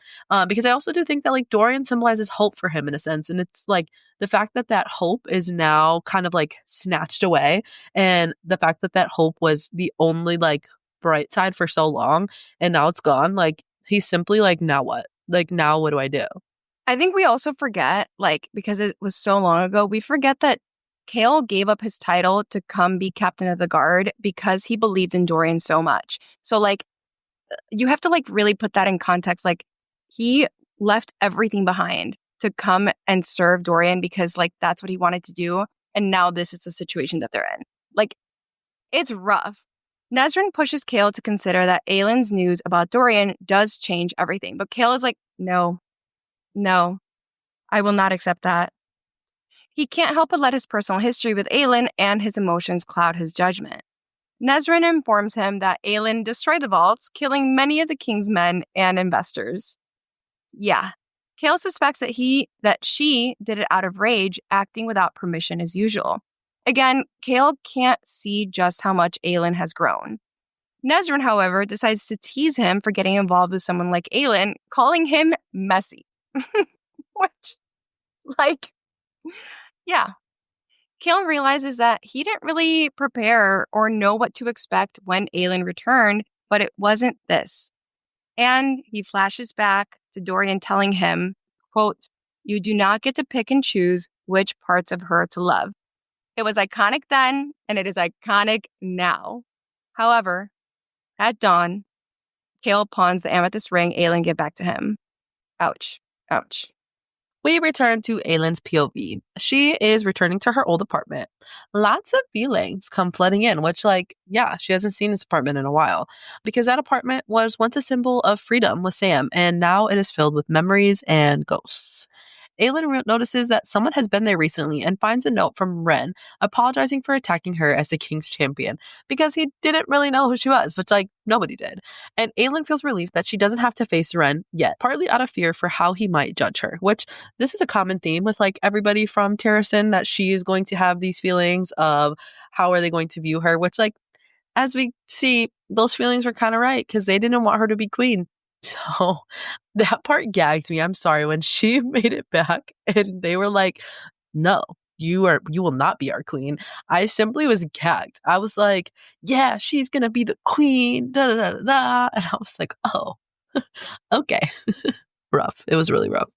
Because I also do think that, like, Dorian symbolizes hope for him in a sense, and it's like the fact that that hope is now kind of like snatched away, and the fact that that hope was the only like bright side for so long, and now it's gone. Like, he's simply like, now what? Like, now what do I do? I think we also forget, like, because it was so long ago, we forget that Kale gave up his title to come be captain of the guard because he believed in Dorian so much. So, like, you have to, like, really put that in context. Like, he left everything behind to come and serve Dorian because, like, that's what he wanted to do. And now this is the situation that they're in. Like, it's rough. Nesryn pushes Kale to consider that Aelin's news about Dorian does change everything. But Kale is like, no, I will not accept that. He can't help but let his personal history with Aelin and his emotions cloud his judgment. Nesryn informs him that Aelin destroyed the vaults, killing many of the king's men and investors. Yeah. Kale suspects that she did it out of rage, acting without permission as usual. Again, Kale can't see just how much Aelin has grown. Nesryn, however, decides to tease him for getting involved with someone like Aelin, calling him messy. Which, like, yeah. Kale realizes that he didn't really prepare or know what to expect when Aelin returned, but it wasn't this. And he flashes back to Dorian telling him, quote, "You do not get to pick and choose which parts of her to love." It was iconic then, and it is iconic now. However, at dawn, Kale pawns the amethyst ring Aelin gave back to him. Ouch. Ouch. We return to Aelin's POV. She is returning to her old apartment. Lots of feelings come flooding in, which, like, yeah, she hasn't seen this apartment in a while, because that apartment was once a symbol of freedom with Sam, and now it is filled with memories and ghosts. Aelin notices that someone has been there recently and finds a note from Ren apologizing for attacking her as the king's champion because he didn't really know who she was, which, like, nobody did. And Aelin feels relieved that she doesn't have to face Ren yet, partly out of fear for how he might judge her, which this is a common theme with, like, everybody from Terrasen, that she is going to have these feelings of how are they going to view her, which, like, as we see, those feelings were kind of right because they didn't want her to be queen. So that part gagged me. I'm sorry. When she made it back and they were like, "No, you will not be our queen," I simply was gagged. I was like, "Yeah, she's gonna be the queen." Da da da da. Da. And I was like, "Oh, okay." Rough. It was really rough.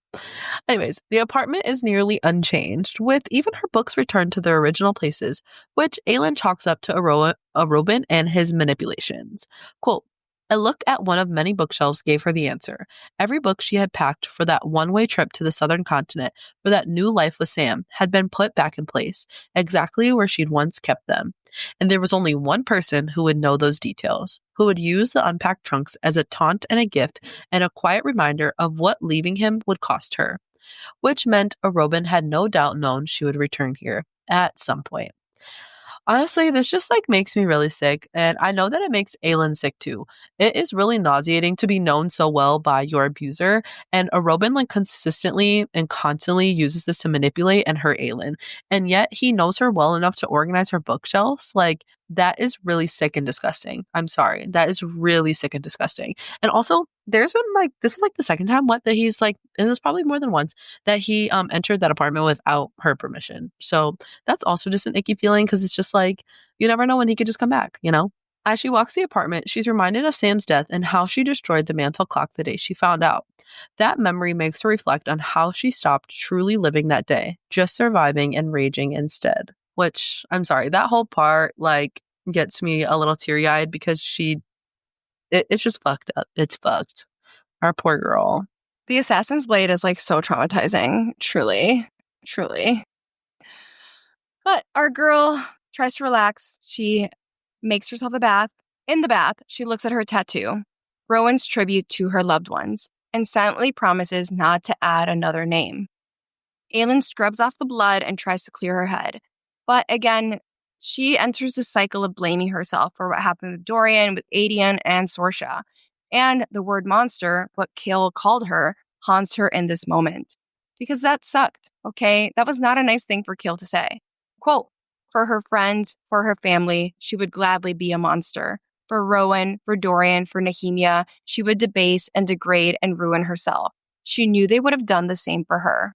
Anyways, the apartment is nearly unchanged, with even her books returned to their original places, which Aelin chalks up to Robin and his manipulations. Quote, "A look at one of many bookshelves gave her the answer. Every book she had packed for that one-way trip to the southern continent for that new life with Sam had been put back in place, exactly where she'd once kept them. And there was only one person who would know those details, who would use the unpacked trunks as a taunt and a gift and a quiet reminder of what leaving him would cost her." Which meant Robin had no doubt known she would return here at some point. Honestly, this just, like, makes me really sick, and I know that it makes Aelin sick too. It is really nauseating to be known so well by your abuser, and Robin, like, consistently and constantly uses this to manipulate and hurt Aelin, and yet he knows her well enough to organize her bookshelves. Like, that is really sick and disgusting. I'm sorry. That is really sick and disgusting. And also, there's been, like, this is, like, the second time that he's, like, and there's probably more than once, that he entered that apartment without her permission. So that's also just an icky feeling, because it's just like, you never know when he could just come back, you know? As she walks the apartment, she's reminded of Sam's death and how she destroyed the mantle clock the day she found out. That memory makes her reflect on how she stopped truly living that day, just surviving and raging instead. which I'm sorry, that whole part like gets me a little teary-eyed because it's just fucked up. It's fucked. Our poor girl. The assassin's blade is like so traumatizing. Truly. Truly. But our girl tries to relax. She makes herself a bath. In the bath, she looks at her tattoo, Rowan's tribute to her loved ones, and silently promises not to add another name. Aelin scrubs off the blood and tries to clear her head. But again, she enters a cycle of blaming herself for what happened with Dorian, with Aedion, and Sorsha. And the word monster, what Kale called her, haunts her in this moment. Because that sucked, okay? That was not a nice thing for Kale to say. Quote, for her friends, for her family, she would gladly be a monster. For Rowan, for Dorian, for Nehemia, she would debase and degrade and ruin herself. She knew they would have done the same for her.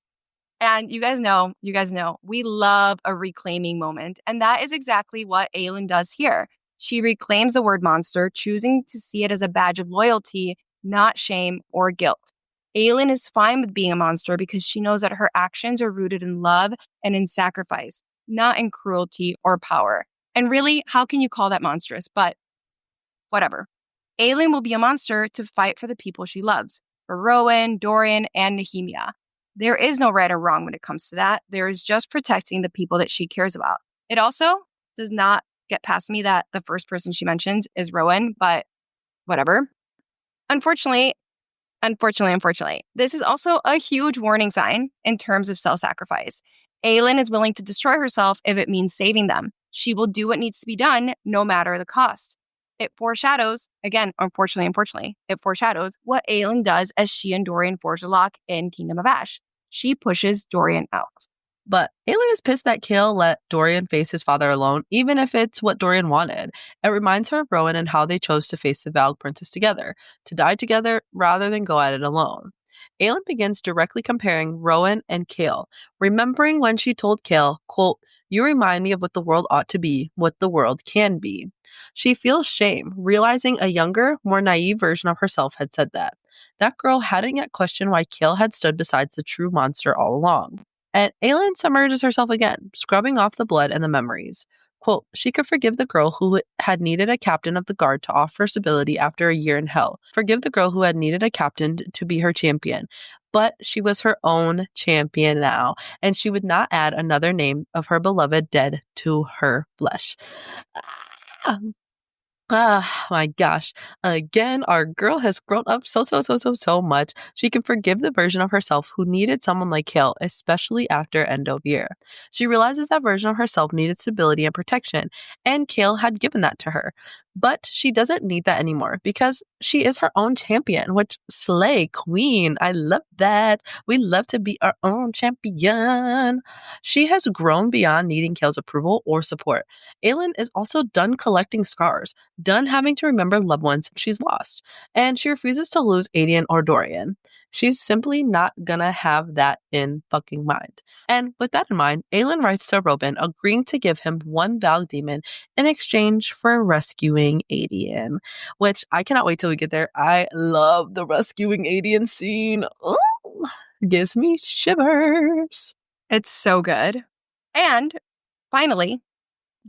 And you guys know, we love a reclaiming moment. And that is exactly what Aelin does here. She reclaims the word monster, choosing to see it as a badge of loyalty, not shame or guilt. Aelin is fine with being a monster because she knows that her actions are rooted in love and in sacrifice, not in cruelty or power. And really, how can you call that monstrous? But whatever. Aelin will be a monster to fight for the people she loves, for Rowan, Dorian, and Nehemia. There is no right or wrong when it comes to that. There is just protecting the people that she cares about. It also does not get past me that the first person she mentions is Rowan, but whatever. Unfortunately, this is also a huge warning sign in terms of self-sacrifice. Aelin is willing to destroy herself if it means saving them. She will do what needs to be done, no matter the cost. It foreshadows, again, unfortunately, it foreshadows what Aelin does as she and Dorian forge a lock in Kingdom of Ash. She pushes Dorian out. But Aelin is pissed that Kale let Dorian face his father alone, even if it's what Dorian wanted. It reminds her of Rowan and how they chose to face the Valg Princess together, to die together rather than go at it alone. Aelin begins directly comparing Rowan and Kale, remembering when she told Kale, quote, you remind me of what the world ought to be, what the world can be. She feels shame, realizing a younger, more naive version of herself had said that. That girl hadn't yet questioned why Kale had stood beside the true monster all along. And Aelin submerges herself again, scrubbing off the blood and the memories. Quote, she could forgive the girl who had needed a captain of the guard to offer stability after a year in hell. Forgive the girl who had needed a captain to be her champion. But she was her own champion now, and she would not add another name of her beloved dead to her flesh. Ah, my gosh. Again, our girl has grown up so much. She can forgive the version of herself who needed someone like Kale, especially after End of Year. She realizes that version of herself needed stability and protection, and Kale had given that to her. But she doesn't need that anymore because she is her own champion, which slay queen. I love that. We love to be our own champion. She has grown beyond needing Kale's approval or support. Aelin is also done collecting scars, done having to remember loved ones she's lost, and she refuses to lose Aedion or Dorian. She's simply not gonna have that in fucking mind. And with that in mind, Aelin writes to Robin, agreeing to give him one Valg demon in exchange for rescuing Aedion, which I cannot wait till we get there. I love the rescuing Aedion scene. Ooh, gives me shivers. It's so good. And finally,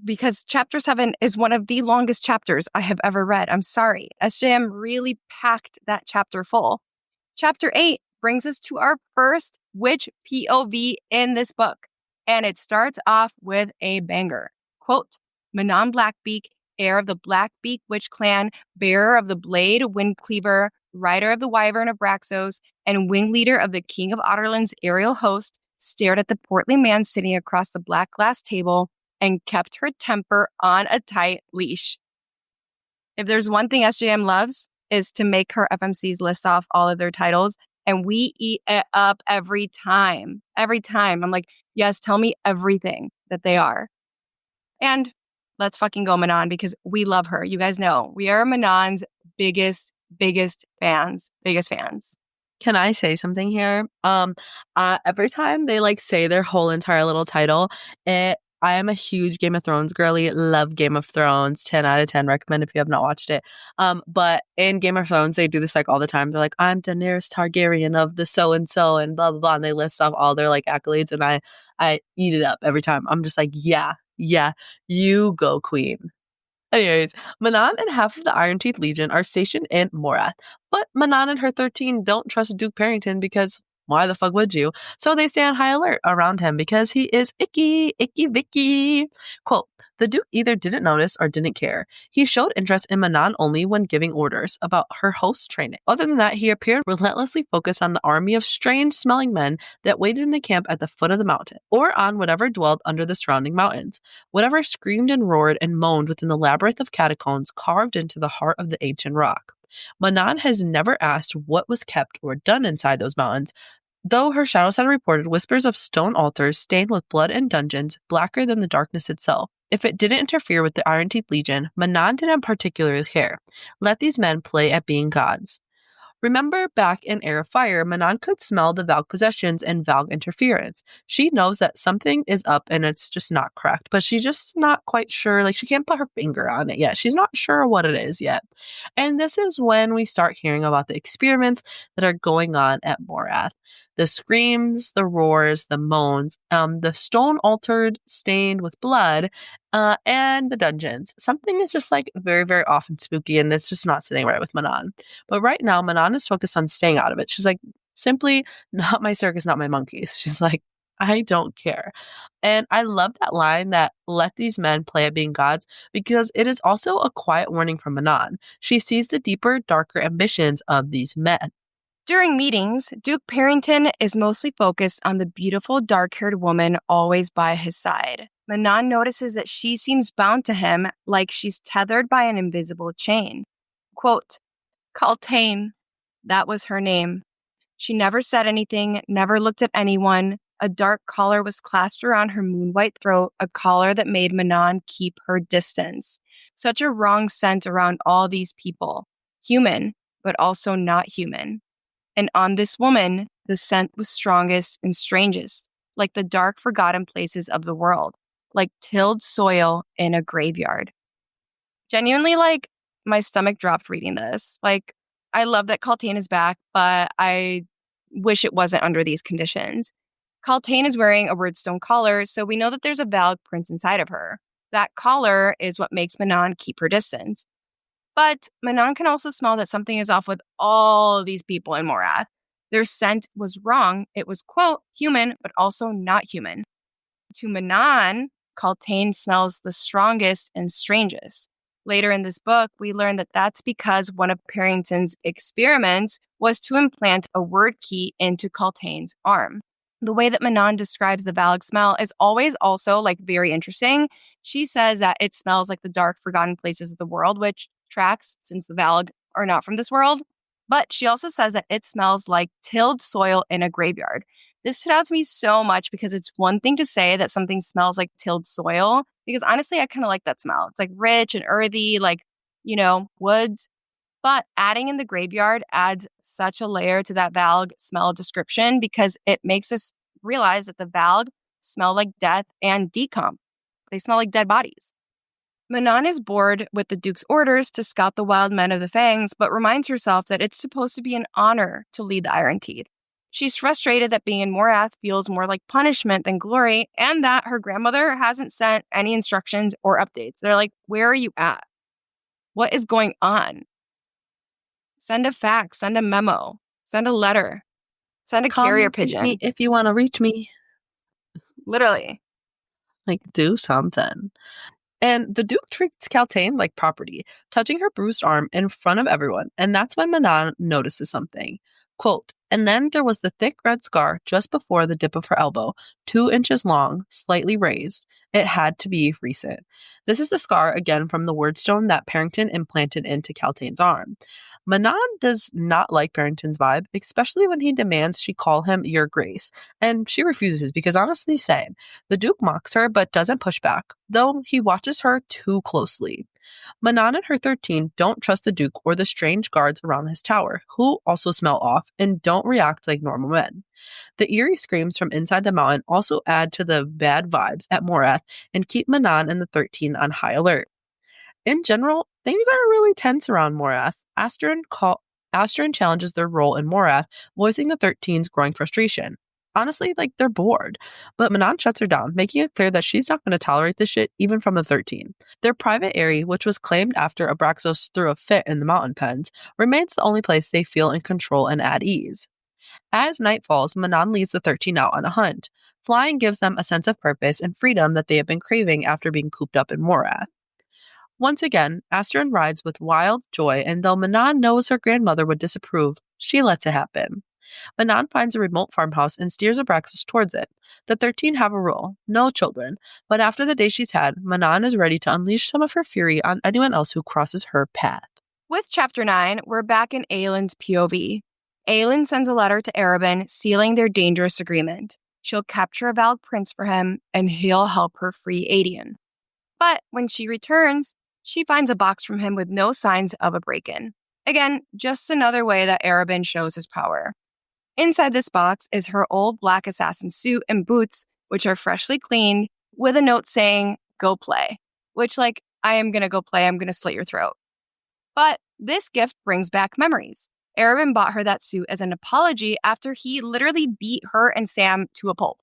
because chapter 7 is one of the longest chapters I have ever read. I'm sorry. SJM really packed that chapter full. Chapter 8 brings us to our first witch POV in this book. And it starts off with a banger. Quote, Manon Blackbeak, heir of the Blackbeak witch clan, bearer of the blade Windcleaver, rider of the wyvern of Braxos, and wingleader of the king of Otterland's aerial host, stared at the portly man sitting across the black glass table and kept her temper on a tight leash. If there's one thing SJM loves, is to make her FMCs list off all of their titles, and we eat it up every time. Every time. I'm like, yes, tell me everything that they are. And let's fucking go Manon, because we love her. You guys know, we are Manon's biggest fans. Can I say something here? Every time they like say their whole entire little title, I am a huge Game of Thrones girly. Love Game of Thrones. 10 out of 10. Recommend if you have not watched it. But in Game of Thrones, they do this like all the time. They're like, I'm Daenerys Targaryen of the so-and-so and blah, blah, blah. And they list off all their like accolades. And I eat it up every time. I'm just like, yeah, you go, queen. Anyways, Manon and half of the Iron Teeth Legion are stationed in Morath, but Manon and her 13 don't trust Duke Parrington because why the fuck would you? So they stay on high alert around him because he is icky Vicky. Quote, the Duke either didn't notice or didn't care. He showed interest in Manon only when giving orders about her host training. Other than that, he appeared relentlessly focused on the army of strange-smelling men that waited in the camp at the foot of the mountain, or on whatever dwelled under the surrounding mountains. Whatever screamed and roared and moaned within the labyrinth of catacombs carved into the heart of the ancient rock. Manon has never asked what was kept or done inside those mountains, though her shadows had reported whispers of stone altars stained with blood and dungeons blacker than the darkness itself. If it didn't interfere with the Iron Teeth Legion, Manon didn't particularly care. Let these men play at being gods. Remember back in Air of Fire, Manon could smell the Valg possessions and Valg interference. She knows that something is up and it's just not correct, but she's just not quite sure. Like, she can't put her finger on it yet. She's not sure what it is yet. And this is when we start hearing about the experiments that are going on at Morath. The screams, the roars, the moans, the stone altered, stained with blood, and the dungeons. Something is just like very, very off and spooky, and it's just not sitting right with Manon. But right now, Manon is focused on staying out of it. She's like, simply, not my circus, not my monkeys. She's like, I don't care. And I love that line that let these men play at being gods, because it is also a quiet warning from Manon. She sees the deeper, darker ambitions of these men. During meetings, Duke Parrington is mostly focused on the beautiful dark-haired woman always by his side. Manon notices that she seems bound to him like she's tethered by an invisible chain. Quote, Kaltain, that was her name. She never said anything, never looked at anyone. A dark collar was clasped around her moon-white throat, a collar that made Manon keep her distance. Such a wrong scent around all these people. Human, but also not human. And on this woman, the scent was strongest and strangest, like the dark, forgotten places of the world, like tilled soil in a graveyard. Genuinely, like, my stomach dropped reading this. Like, I love that Kaltain is back, but I wish it wasn't under these conditions. Kaltain is wearing a Wordstone collar, so we know that there's a Valg prince inside of her. That collar is what makes Manon keep her distance. But Manon can also smell that something is off with all these people in Morath. Their scent was wrong. It was, quote, human, but also not human. To Manon, Kaltain smells the strongest and strangest. Later in this book, we learn that that's because one of Parrington's experiments was to implant a word key into Kaltain's arm. The way that Manon describes the Valg smell is always also like very interesting. She says that it smells like the dark, forgotten places of the world, which tracks since the Valg are not from this world. But she also says that it smells like tilled soil in a graveyard. This stood out to me so much because it's one thing to say that something smells like tilled soil, because honestly, I kind of like that smell. It's like rich and earthy, like, you know, woods. But adding in the graveyard adds such a layer to that Valg smell description because it makes us realize that the Valg smell like death and decomp. They smell like dead bodies. Manon is bored with the Duke's orders to scout the wild men of the Fangs, but reminds herself that it's supposed to be an honor to lead the Iron Teeth. She's frustrated that being in Morath feels more like punishment than glory, and that her grandmother hasn't sent any instructions or updates. They're like, where are you at? What is going on? Send a fax, send a memo, send a letter, send a carrier pigeon. Me if you want to reach me. Literally. Like, do something. And the Duke treats Kaltain like property, touching her bruised arm in front of everyone, and that's when Manon notices something. Quote, and then there was the thick red scar just before the dip of her elbow, 2 inches long, slightly raised. It had to be recent. This is the scar, again, from the wordstone that Parrington implanted into Kaltain's arm. Manon does not like Parrington's vibe, especially when he demands she call him Your Grace, and she refuses because honestly, same. The Duke mocks her but doesn't push back, though he watches her too closely. Manon and her 13 don't trust the Duke or the strange guards around his tower, who also smell off and don't react like normal men. The eerie screams from inside the mountain also add to the bad vibes at Morath and keep Manon and the 13 on high alert. In general, things are really tense around Morath. Astrid challenges their role in Morath, voicing the 13's growing frustration. Honestly, like, they're bored. But Manon shuts her down, making it clear that she's not going to tolerate this shit even from the 13. Their private area, which was claimed after Abraxos threw a fit in the mountain pens, remains the only place they feel in control and at ease. As night falls, Manon leads the 13 out on a hunt. Flying gives them a sense of purpose and freedom that they have been craving after being cooped up in Morath. Once again, Astrid rides with wild joy, and though Manon knows her grandmother would disapprove, she lets it happen. Manon finds a remote farmhouse and steers Abraxas towards it. The 13 have a rule: no children, but after the day she's had, Manon is ready to unleash some of her fury on anyone else who crosses her path. With Chapter 9, we're back in Aylin's POV. Aylin sends a letter to Arobin sealing their dangerous agreement. She'll capture a valid prince for him, and he'll help her free Adian. But when she returns, she finds a box from him with no signs of a break-in. Again, just another way that Arobin shows his power. Inside this box is her old black assassin suit and boots, which are freshly cleaned, with a note saying, "Go play." Which, like, I am going to go play, I'm going to slit your throat. But this gift brings back memories. Arobin bought her that suit as an apology after he literally beat her and Sam to a pulp.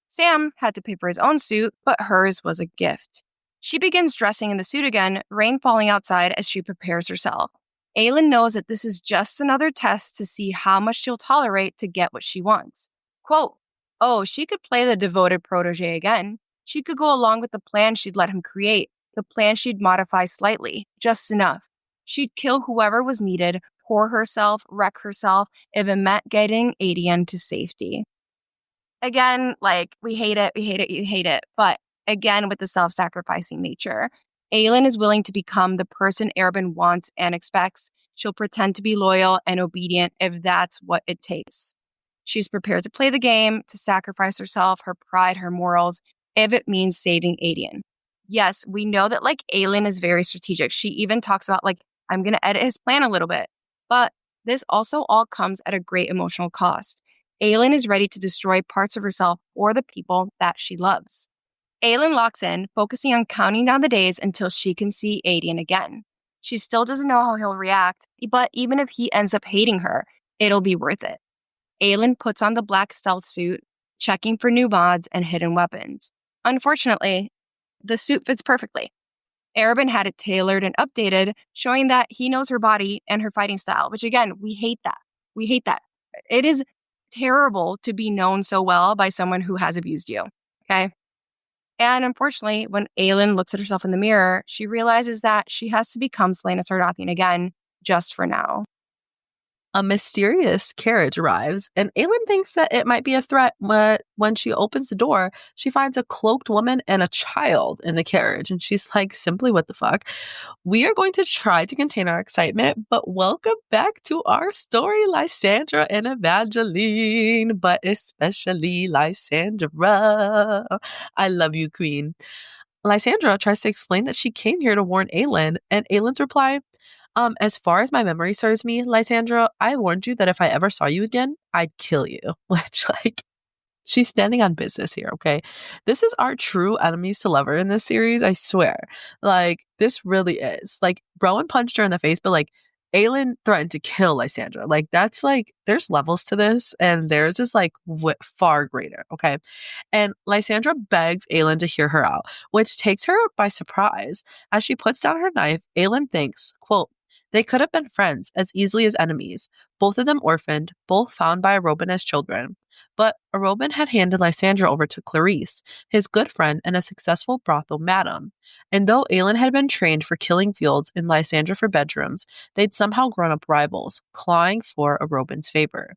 Sam had to pay for his own suit, but hers was a gift. She begins dressing in the suit again, rain falling outside as she prepares herself. Aylin knows that this is just another test to see how much she'll tolerate to get what she wants. Quote, "Oh, she could play the devoted protege again. She could go along with the plan she'd let him create, the plan she'd modify slightly, just enough. She'd kill whoever was needed, pour herself, wreck herself, if it meant getting Adian to safety." Again, like, we hate it, you hate it. But again, with the self-sacrificing nature, Aylin is willing to become the person Arobin wants and expects. She'll pretend to be loyal and obedient if that's what it takes. She's prepared to play the game, to sacrifice herself, her pride, her morals, if it means saving Adian. Yes, we know that, like, Aylin is very strategic. She even talks about, like, I'm going to edit his plan a little bit. But this also all comes at a great emotional cost. Aylin is ready to destroy parts of herself or the people that she loves. Aylin locks in, focusing on counting down the days until she can see Adian again. She still doesn't know how he'll react, but even if he ends up hating her, it'll be worth it. Aylin puts on the black stealth suit, checking for new mods and hidden weapons. Unfortunately, the suit fits perfectly. Arobin had it tailored and updated, showing that he knows her body and her fighting style, which, again, we hate that. We hate that. It is terrible to be known so well by someone who has abused you, okay? And unfortunately, when Aylin looks at herself in the mirror, she realizes that she has to become Selena Sardathian again, just for now. A mysterious carriage arrives, and Aylin thinks that it might be a threat, but when she opens the door, she finds a cloaked woman and a child in the carriage, and she's like, simply, what the fuck? We are going to try to contain our excitement, but welcome back to our story, Lysandra and Evangeline, but especially Lysandra. I love you, queen. Lysandra tries to explain that she came here to warn Aylin, and Aylin's reply, as far as my memory serves me, Lysandra, I warned you that if I ever saw you again, I'd kill you. Which, like, she's standing on business here, okay? This is our true enemies to lover in this series, I swear. Like, this really is. Like, Rowan punched her in the face, but, like, Aylin threatened to kill Lysandra. Like, that's, like, there's levels to this, and theirs is, like, far greater, okay? And Lysandra begs Aylin to hear her out, which takes her by surprise. As she puts down her knife, Aylin thinks, quote, "They could have been friends as easily as enemies, both of them orphaned, both found by Arobin as children. But Arobin had handed Lysandra over to Clarice, his good friend and a successful brothel madam. And though Aylin had been trained for killing fields and Lysandra for bedrooms, they'd somehow grown up rivals, clawing for Arobin's favor."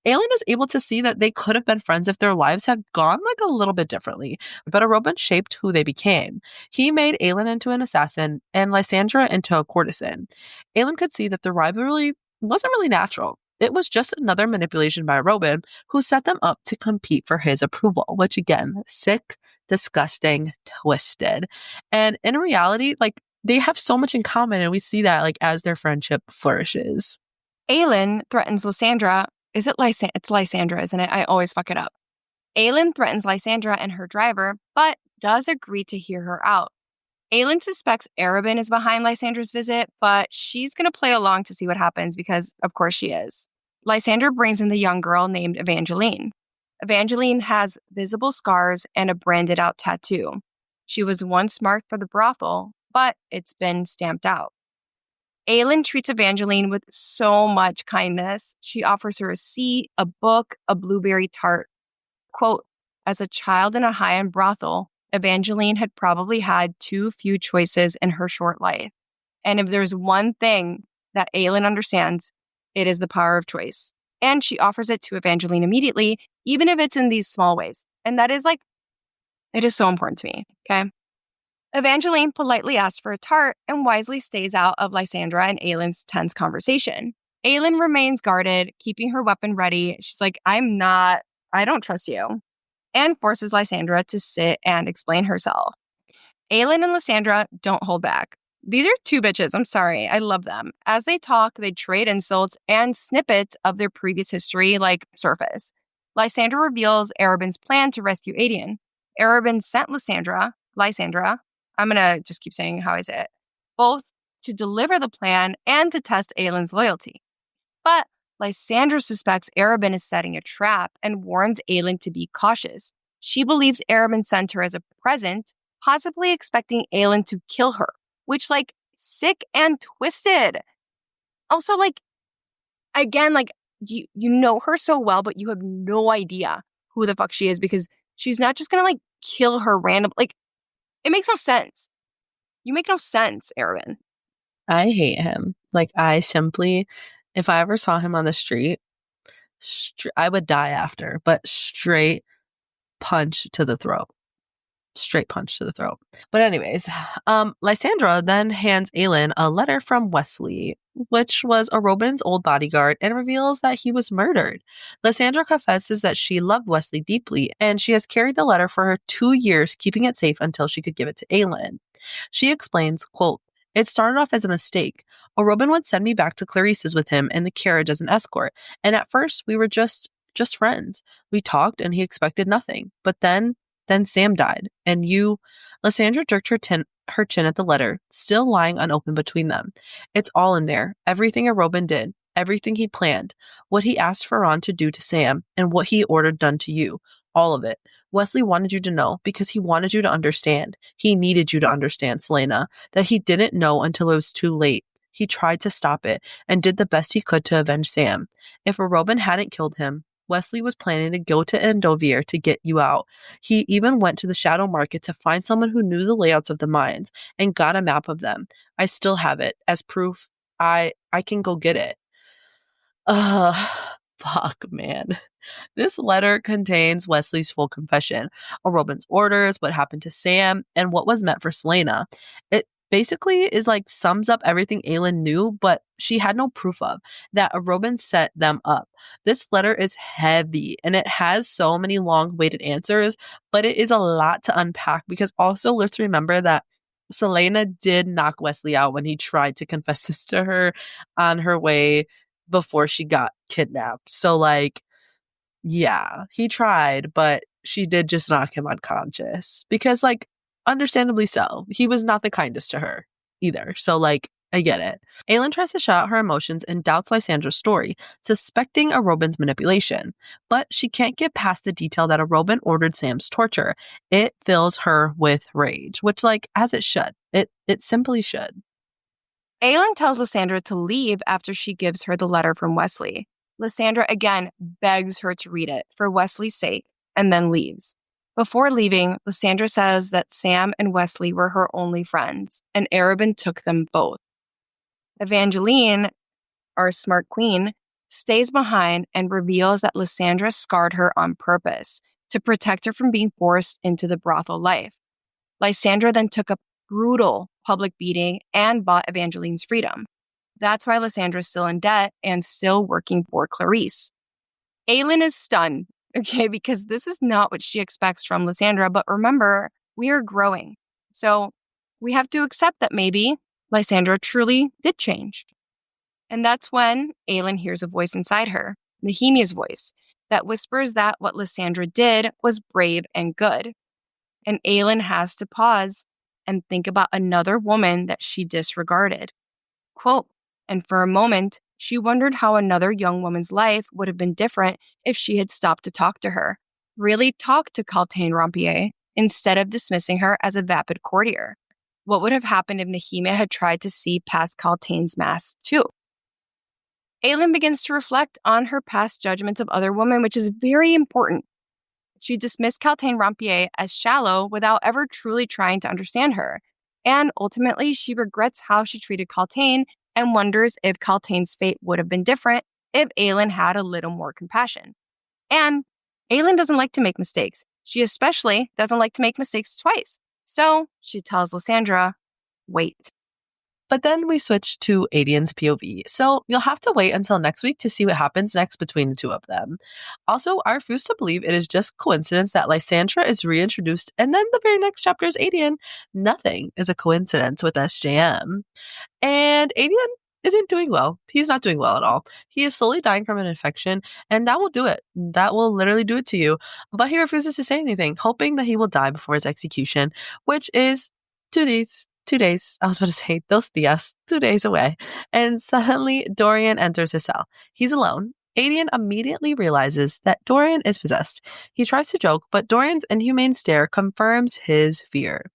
Aylin is able to see that they could have been friends if their lives had gone like a little bit differently, but Arobin shaped who they became. He made Aylin into an assassin and Lysandra into a courtesan. Aylin could see that the rivalry wasn't really natural. It was just another manipulation by Arobin, who set them up to compete for his approval, which, again, sick, disgusting, twisted. And in reality, like, they have so much in common, and we see that, like, as their friendship flourishes. Aylin threatens Lysandra. It's Lysandra, isn't it? I always fuck it up. Aylin threatens Lysandra and her driver, but does agree to hear her out. Aylin suspects Arobin is behind Lysandra's visit, but she's going to play along to see what happens because, of course, she is. Lysandra brings in the young girl named Evangeline. Evangeline has visible scars and a branded out tattoo. She was once marked for the brothel, but it's been stamped out. Aelin treats Evangeline with so much kindness. She offers her a seat, a book, a blueberry tart. Quote, as a child in a high-end brothel, Evangeline had probably had too few choices in her short life. And if there's one thing that Aelin understands, it is the power of choice. And she offers it to Evangeline immediately, even if it's in these small ways. And that is it is so important to me, okay? Evangeline politely asks for a tart and wisely stays out of Lysandra and Aelin's tense conversation. Aelin remains guarded, keeping her weapon ready. She's like, I don't trust you, and forces Lysandra to sit and explain herself. Aelin and Lysandra don't hold back. These are two bitches. I'm sorry. I love them. As they talk, they trade insults and snippets of their previous history surface. Lysandra reveals Arobyn's plan to rescue Aedion. Arobyn sent Lysandra, I'm going to just keep saying how I say it, both to deliver the plan and to test Aelin's loyalty. But Lysandra suspects Arobyn is setting a trap and warns Aelin to be cautious. She believes Arobyn sent her as a present, possibly expecting Aelin to kill her, which, sick and twisted. Also, again, you know her so well, but you have no idea who the fuck she is because she's not just gonna, kill her random, it makes no sense. You make no sense, Arobyn. I hate him. I simply, if I ever saw him on the street, I would die after, but straight punch to the throat. Straight punch to the throat. But anyways, Lysandra then hands Aelin a letter from Wesley, which was Arobyn's old bodyguard, and reveals that he was murdered. Lysandra confesses that she loved Wesley deeply, and she has carried the letter for her 2 years, keeping it safe until she could give it to Aelin. She explains, quote, it started off as a mistake. Arobyn would send me back to Clarice's with him in the carriage as an escort, and at first we were just friends. We talked and he expected nothing. But then Sam died, and Lysandra jerked her chin at the letter, still lying unopened between them. It's all in there. Everything Arobyn did, everything he planned, what he asked Ferran to do to Sam, and what he ordered done to you. All of it. Wesley wanted you to know because he wanted you to understand. He needed you to understand, Selena, that he didn't know until it was too late. He tried to stop it and did the best he could to avenge Sam. If Arobyn hadn't killed him, Wesley was planning to go to Endovier to get you out. He even went to the Shadow Market to find someone who knew the layouts of the mines and got a map of them. I still have it as proof. I can go get it. Fuck, man. This letter contains Wesley's full confession, Arobyn's orders, what happened to Sam, and what was meant for Selena. It basically is sums up everything Aelin knew, but she had no proof of, that Arobyn set them up. This letter is heavy, and it has so many long-awaited answers, but it is a lot to unpack because also let's remember that Selena did knock Wesley out when he tried to confess this to her on her way before she got kidnapped. So yeah, he tried, but she did just knock him unconscious because understandably so. He was not the kindest to her either. So I get it. Aelin tries to shut out her emotions and doubts Lysandra's story, suspecting Arobyn's manipulation. But she can't get past the detail that Arobyn ordered Sam's torture. It fills her with rage, which as it should. It simply should. Aelin tells Lysandra to leave after she gives her the letter from Wesley. Lysandra again begs her to read it for Wesley's sake and then leaves. Before leaving, Lysandra says that Sam and Wesley were her only friends, and Arobyn took them both. Evangeline, our smart queen, stays behind and reveals that Lysandra scarred her on purpose to protect her from being forced into the brothel life. Lysandra then took a brutal public beating and bought Evangeline's freedom. That's why Lysandra's still in debt and still working for Clarice. Aelin is stunned, okay, because this is not what she expects from Lysandra, but remember, we are growing. So we have to accept that maybe Lysandra truly did change. And that's when Aelin hears a voice inside her, Nehemia's voice, that whispers that what Lysandra did was brave and good. And Aelin has to pause and think about another woman that she disregarded. Quote, and for a moment, she wondered how another young woman's life would have been different if she had stopped to talk to her. really talk to Kaltain Rompier instead of dismissing her as a vapid courtier? What would have happened if Nehemia had tried to see past Kaltain's mask too? Aelin begins to reflect on her past judgments of other women, which is very important. She dismissed Kaltain Rompier as shallow without ever truly trying to understand her. And ultimately, she regrets how she treated Kaltain and wonders if Kaltain's fate would have been different if Aelin had a little more compassion. And Aelin doesn't like to make mistakes. She especially doesn't like to make mistakes twice. So she tells Lysandra, wait. But then we switch to Adian's POV, so you'll have to wait until next week to see what happens next between the two of them. Also, I refuse to believe it is just coincidence that Lysandra is reintroduced and then the very next chapter is Adian. Nothing is a coincidence with SJM. And Adian isn't doing well. He's not doing well at all. He is slowly dying from an infection, and that will do it. That will literally do it to you. But he refuses to say anything, hoping that he will die before his execution, which is 2 days. I was about to say, those días, 2 days away. And suddenly, Dorian enters his cell. He's alone. Adian immediately realizes that Dorian is possessed. He tries to joke, but Dorian's inhumane stare confirms his fear.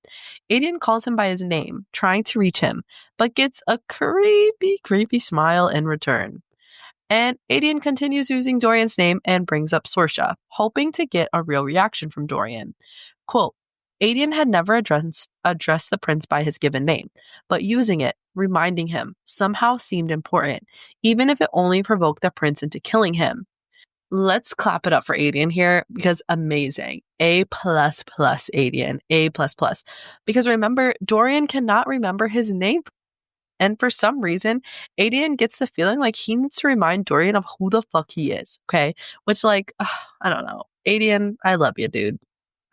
Adian calls him by his name, trying to reach him, but gets a creepy smile in return. And Adian continues using Dorian's name and brings up Sorsha, hoping to get a real reaction from Dorian. Quote, Adian had never addressed the prince by his given name, but using it, reminding him, somehow seemed important, even if it only provoked the prince into killing him. Let's clap it up for Adian here, because amazing. A++ Adian, A++. Because remember, Dorian cannot remember his name. And for some reason, Adian gets the feeling like he needs to remind Dorian of who the fuck he is, okay? Which, I don't know. Adian, I love you, dude.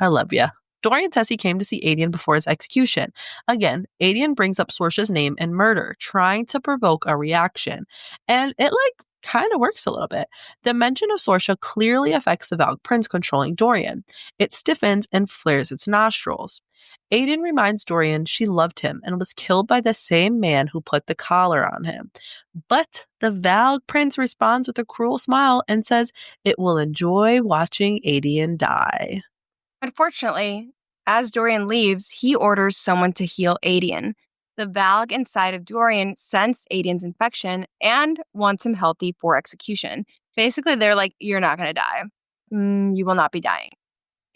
I love you. Dorian says he came to see Adian before his execution. Again, Adian brings up Sorsha's name and murder, trying to provoke a reaction. And it, kind of works a little bit. The mention of Sorsha clearly affects the Valg Prince controlling Dorian. It stiffens and flares its nostrils. Adian reminds Dorian she loved him and was killed by the same man who put the collar on him. But the Valg Prince responds with a cruel smile and says it will enjoy watching Adian die. Unfortunately, as Dorian leaves, he orders someone to heal Adian. The Valg inside of Dorian sensed Adian's infection and wants him healthy for execution. Basically, they're like, you're not going to die. You will not be dying.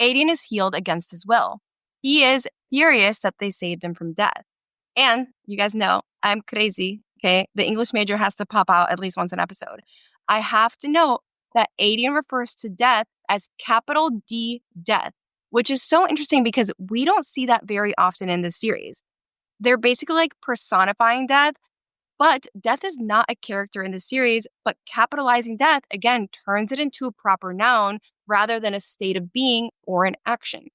Adian is healed against his will. He is furious that they saved him from death. And you guys know, I'm crazy, okay? The English major has to pop out at least once an episode. I have to note that Adian refers to death as capital D death, which is so interesting because we don't see that very often in this series. They're basically personifying death, but death is not a character in the series, but capitalizing death, again, turns it into a proper noun rather than a state of being or an action.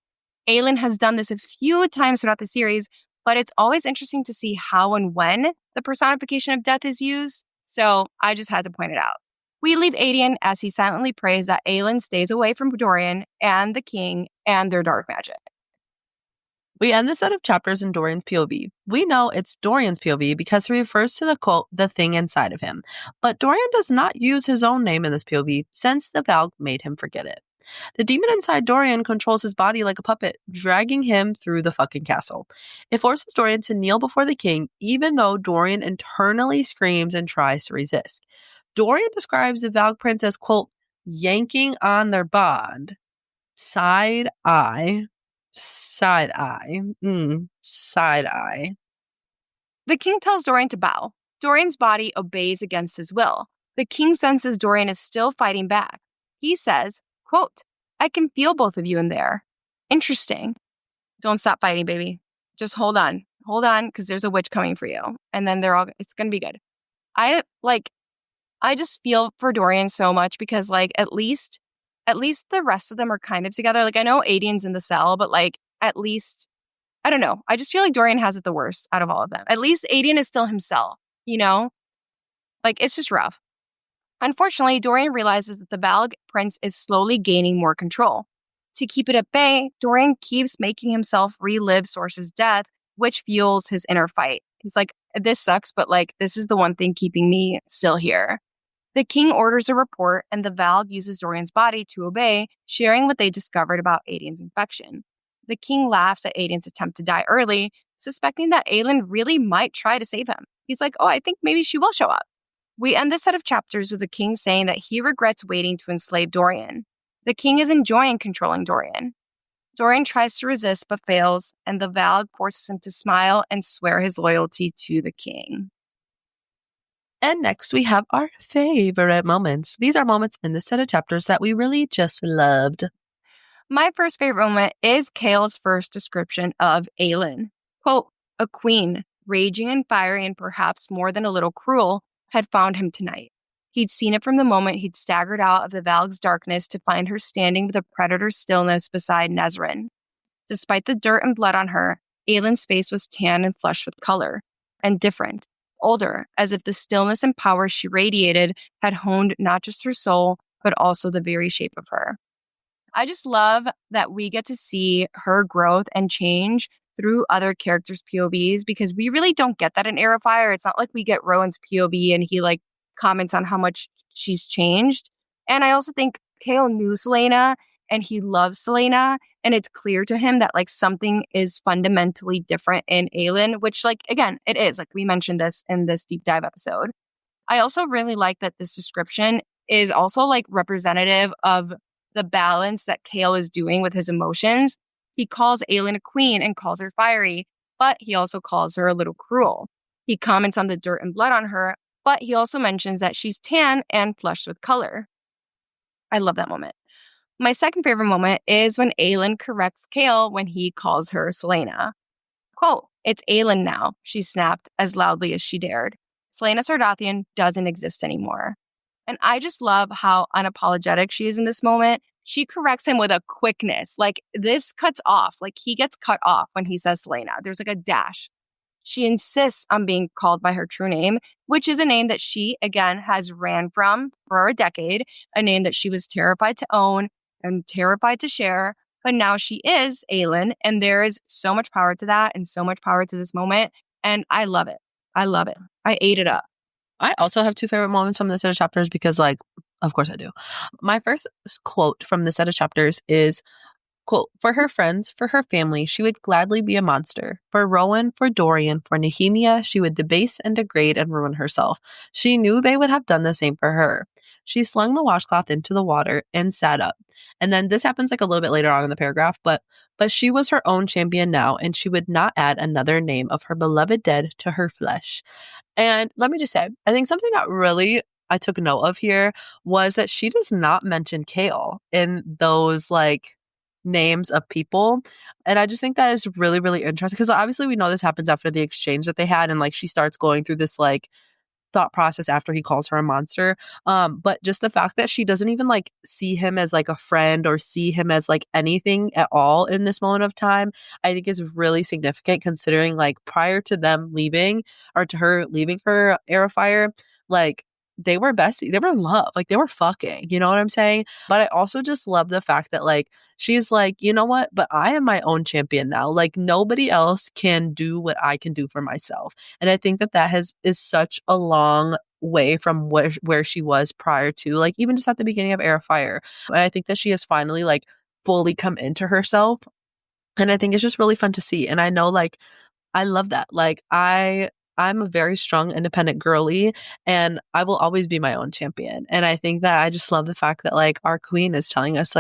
Aelin has done this a few times throughout the series, but it's always interesting to see how and when the personification of death is used, so I just had to point it out. We leave Adian as he silently prays that Aelin stays away from Dorian and the king and their dark magic. We end the set of chapters in Dorian's POV. We know it's Dorian's POV because he refers to the quote, the thing inside of him. But Dorian does not use his own name in this POV since the Valg made him forget it. The demon inside Dorian controls his body like a puppet, dragging him through the fucking castle. It forces Dorian to kneel before the king, even though Dorian internally screams and tries to resist. Dorian describes the Valg Prince as, quote, yanking on their bond. Side eye. The king tells Dorian to bow. Dorian's body obeys against his will. The king senses Dorian is still fighting back. He says, quote, I can feel both of you in there. Interesting. Don't stop fighting, baby. Just hold on. Hold on, because there's a witch coming for you. And then it's going to be good. I just feel for Dorian so much because, at least the rest of them are kind of together. I know Adian's in the cell, but, at least, I don't know. I just feel like Dorian has it the worst out of all of them. At least Adian is still himself, you know? It's just rough. Unfortunately, Dorian realizes that the Valg Prince is slowly gaining more control. To keep it at bay, Dorian keeps making himself relive Sorsha's death, which fuels his inner fight. He's like, this sucks, but, this is the one thing keeping me still here. The king orders a report, and the Valve uses Dorian's body to obey, sharing what they discovered about Aiden's infection. The king laughs at Aiden's attempt to die early, suspecting that Aelin really might try to save him. He's like, oh, I think maybe she will show up. We end this set of chapters with the king saying that he regrets waiting to enslave Dorian. The king is enjoying controlling Dorian. Dorian tries to resist but fails, and the Valve forces him to smile and swear his loyalty to the king. And next, we have our favorite moments. These are moments in this set of chapters that we really just loved. My first favorite moment is Chaol's first description of Aelin. Quote, a queen, raging and fiery and perhaps more than a little cruel, had found him tonight. He'd seen it from the moment he'd staggered out of the Valg's darkness to find her standing with a predator's stillness beside Nezrin. Despite the dirt and blood on her, Aelin's face was tan and flushed with color, and different. Older, as if the stillness and power she radiated had honed not just her soul, but also the very shape of her. I just love that we get to see her growth and change through other characters' POVs, because we really don't get that in Heir of Fire. It's not like we get Rowan's POV and he comments on how much she's changed. And I also think Chaol knew Selena and he loves Selena, and it's clear to him that something is fundamentally different in Aelin, which again, it is. We mentioned this in this deep dive episode. I also really like that this description is also representative of the balance that Chaol is doing with his emotions. He calls Aelin a queen and calls her fiery, but he also calls her a little cruel. He comments on the dirt and blood on her, but he also mentions that she's tan and flushed with color. I love that moment. My second favorite moment is when Aelin corrects Chaol when he calls her Selena. Quote, it's Aelin now, she snapped as loudly as she dared. Selena Sardathian doesn't exist anymore. And I just love how unapologetic she is in this moment. She corrects him with a quickness. This cuts off. He gets cut off when he says Selena. There's a dash. She insists on being called by her true name, which is a name that she, again, has ran from for a decade, a name that she was terrified to own and terrified to share. But now she is Aelin, and there is so much power to that and so much power to this moment. And I love it. I love it. I ate it up. I also have two favorite moments from this set of chapters because, of course I do. My first quote from this set of chapters is, quote, for her friends, for her family, she would gladly be a monster. For Rowan, for Dorian, for Nehemia, she would debase and degrade and ruin herself. She knew they would have done the same for her. She slung the washcloth into the water and sat up. And then this happens a little bit later on in the paragraph, but she was her own champion now, and she would not add another name of her beloved dead to her flesh. And let me just say, I think something that really I took note of here was that she does not mention Chaol in those names of people. And I just think that is really, really interesting, because obviously we know this happens after the exchange that they had, and she starts going through this thought process after he calls her a monster. But just the fact that she doesn't even see him as a friend or see him as anything at all in this moment of time, I think is really significant, considering prior to them leaving, or to her leaving for Heir of Fire, they were besties. They were in love. They were fucking. You know what I'm saying? But I also just love the fact that she's you know what? But I am my own champion now. Nobody else can do what I can do for myself. And I think that is such a long way from where she was prior to even just at the beginning of Heir of Fire. And I think that she has finally fully come into herself. And I think it's just really fun to see. And I know I love that. I'm a very strong, independent girly, and I will always be my own champion. And I think that I just love the fact that our queen is telling us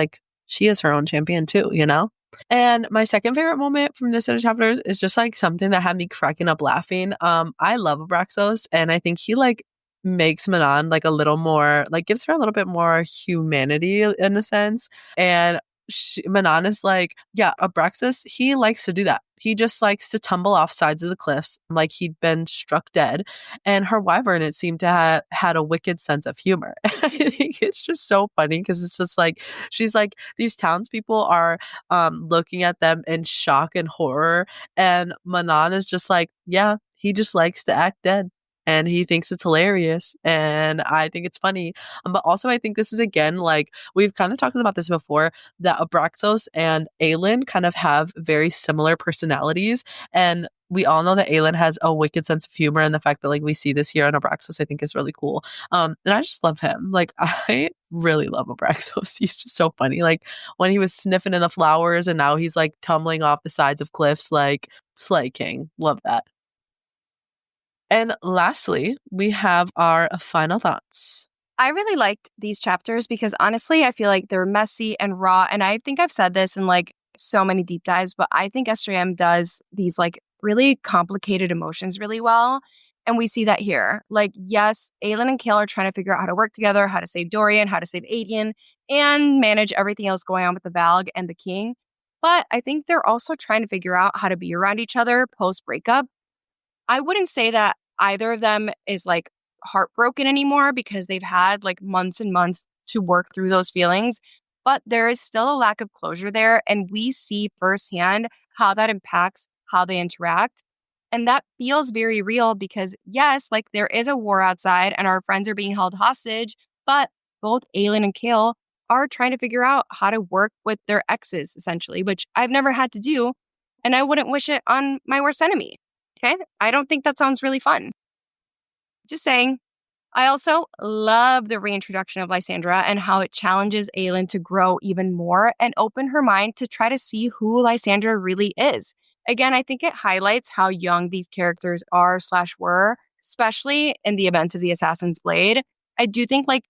she is her own champion too, you know? And my second favorite moment from this set of chapters is just something that had me cracking up laughing. I love Abraxos, and I think he makes Manon a little more, gives her a little bit more humanity in a sense. And Manon is yeah, Abraxas, he likes to do that. He just likes to tumble off sides of the cliffs he'd been struck dead. And her wyvern, it seemed to have had a wicked sense of humor. I think it's just so funny, because it's just she's these townspeople are looking at them in shock and horror. And Manon is just yeah, he just likes to act dead. And he thinks it's hilarious. And I think it's funny. But also, I think this is, again, we've kind of talked about this before, that Abraxos and Aelin kind of have very similar personalities. And we all know that Aelin has a wicked sense of humor, and the fact that like we see this here on Abraxos, I think is really cool. And I just love him. Like I really love Abraxos. He's just so funny. Like when he was sniffing in the flowers and now he's like tumbling off the sides of cliffs, like Slay King. Love that. And lastly, we have our final thoughts. I really liked these chapters because honestly, I feel like they're messy and raw. And I think I've said this in like so many deep dives, but I think SJM does these like really complicated emotions really well. And we see that here. Like, yes, Aelin and Kale are trying to figure out how to work together, how to save Dorian, how to save Aedion, and manage everything else going on with the Valg and the King. But I think they're also trying to figure out how to be around each other post breakup. I wouldn't say that either of them is like heartbroken anymore because they've had like months and months to work through those feelings, but there is still a lack of closure there. And we see firsthand how that impacts how they interact. And that feels very real because, yes, like there is a war outside and our friends are being held hostage, but both Aelin and Kale are trying to figure out how to work with their exes, essentially, which I've never had to do. And I wouldn't wish it on my worst enemy. Okay? I don't think that sounds really fun. Just saying. I also love the reintroduction of Lysandra and how it challenges Aelin to grow even more and open her mind to try to see who Lysandra really is. Again, I think it highlights how young these characters are/were, especially in the events of the Assassin's Blade. I do think like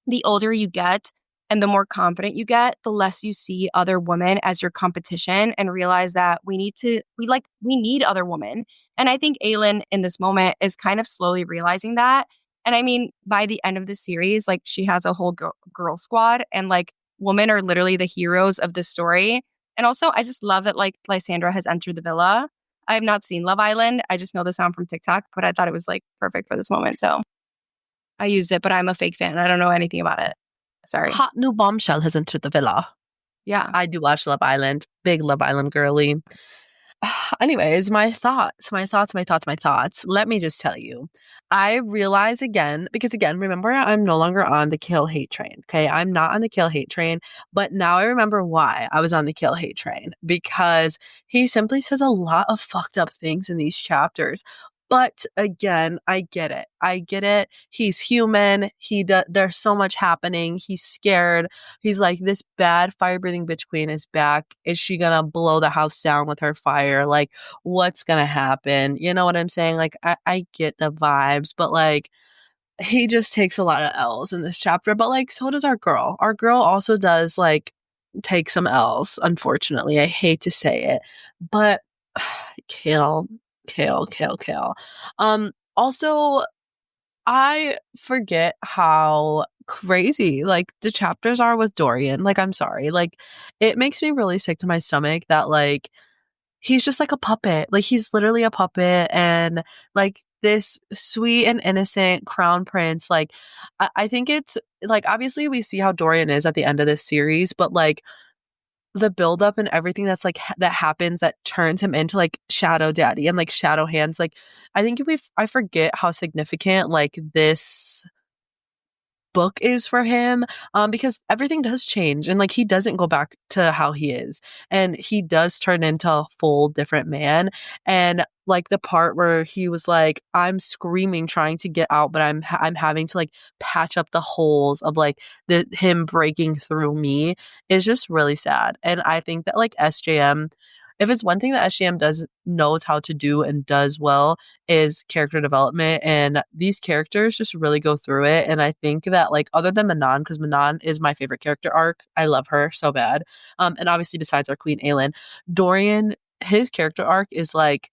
the older you get and the more confident you get, the less you see other women as your competition and realize that we need other women. And I think Aelin in this moment is kind of slowly realizing that. And I mean, by the end of the series, like she has a whole girl squad and like women are literally the heroes of this story. And also, I just love that like Lysandra has entered the villa. I have not seen Love Island. I just know the sound from TikTok, but I thought it was like perfect for this moment. So I used it, but I'm a fake fan. I don't know anything about it. Sorry. Hot new bombshell has entered the villa. Yeah. I do watch Love Island. Big Love Island girly. Anyways, my thoughts. Let me just tell you. I realize again, because again, remember, I'm no longer on the kill hate train. Okay. I'm not on the kill hate train, but now I remember why I was on the kill hate train because he simply says a lot of fucked up things in these chapters. But again, I get it. He's human. There's so much happening. He's scared. He's like, this bad fire-breathing bitch queen is back. Is she gonna blow the house down with her fire? Like, what's gonna happen? You know what I'm saying? Like, I get the vibes, but like, he just takes a lot of L's in this chapter. But like, so does our girl. Our girl also does like take some L's, unfortunately. I hate to say it. But Kale. Also, I forget how crazy like the chapters are with Dorian. Like, I'm sorry. Like, it makes me really sick to my stomach that like he's just like a puppet. Like, he's literally a puppet, and like this sweet and innocent crown prince. Like, I think it's like obviously we see how Dorian is at the end of this series, but like the buildup and everything that's like that happens that turns him into like Shadow Daddy and like Shadow Hands. Like, I think I forget how significant like this book is for him, because everything does change and like he doesn't go back to how he is, and he does turn into a full different man. And like the part where he was like, I'm screaming trying to get out, but I'm having to like patch up the holes of like him breaking through me is just really sad. And I think that like SJM, if it's one thing that SJM knows how to do and does well, is character development, and these characters just really go through it. And I think that like other than Manon, because Manon is my favorite character arc, I love her so bad. And obviously besides our queen Aelin, Dorian, his character arc is like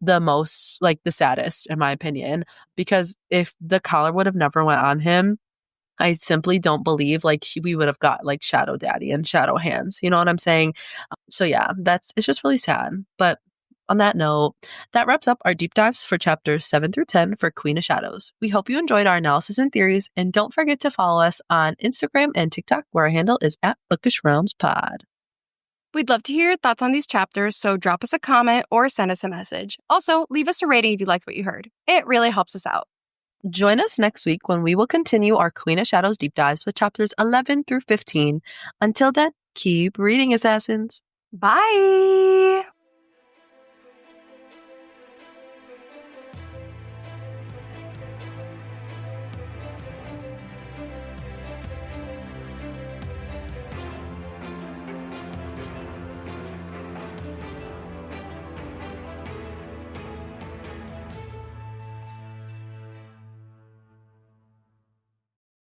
the most like the saddest in my opinion, because if the collar would have never went on him, I simply don't believe like we would have got like Shadow Daddy and Shadow Hands. You know what I'm saying? So yeah, it's just really sad. But on that note, that wraps up our deep dives for chapters 7 through 10 for Queen of Shadows. We hope you enjoyed our analysis and theories, and don't forget to follow us on Instagram and TikTok, where our handle is at Bookish Realms Pod. We'd love to hear your thoughts on these chapters, so drop us a comment or send us a message. Also, leave us a rating if you liked what you heard. It really helps us out. Join us next week when we will continue our Queen of Shadows deep dives with chapters 11 through 15. Until then, keep reading, Assassins. Bye!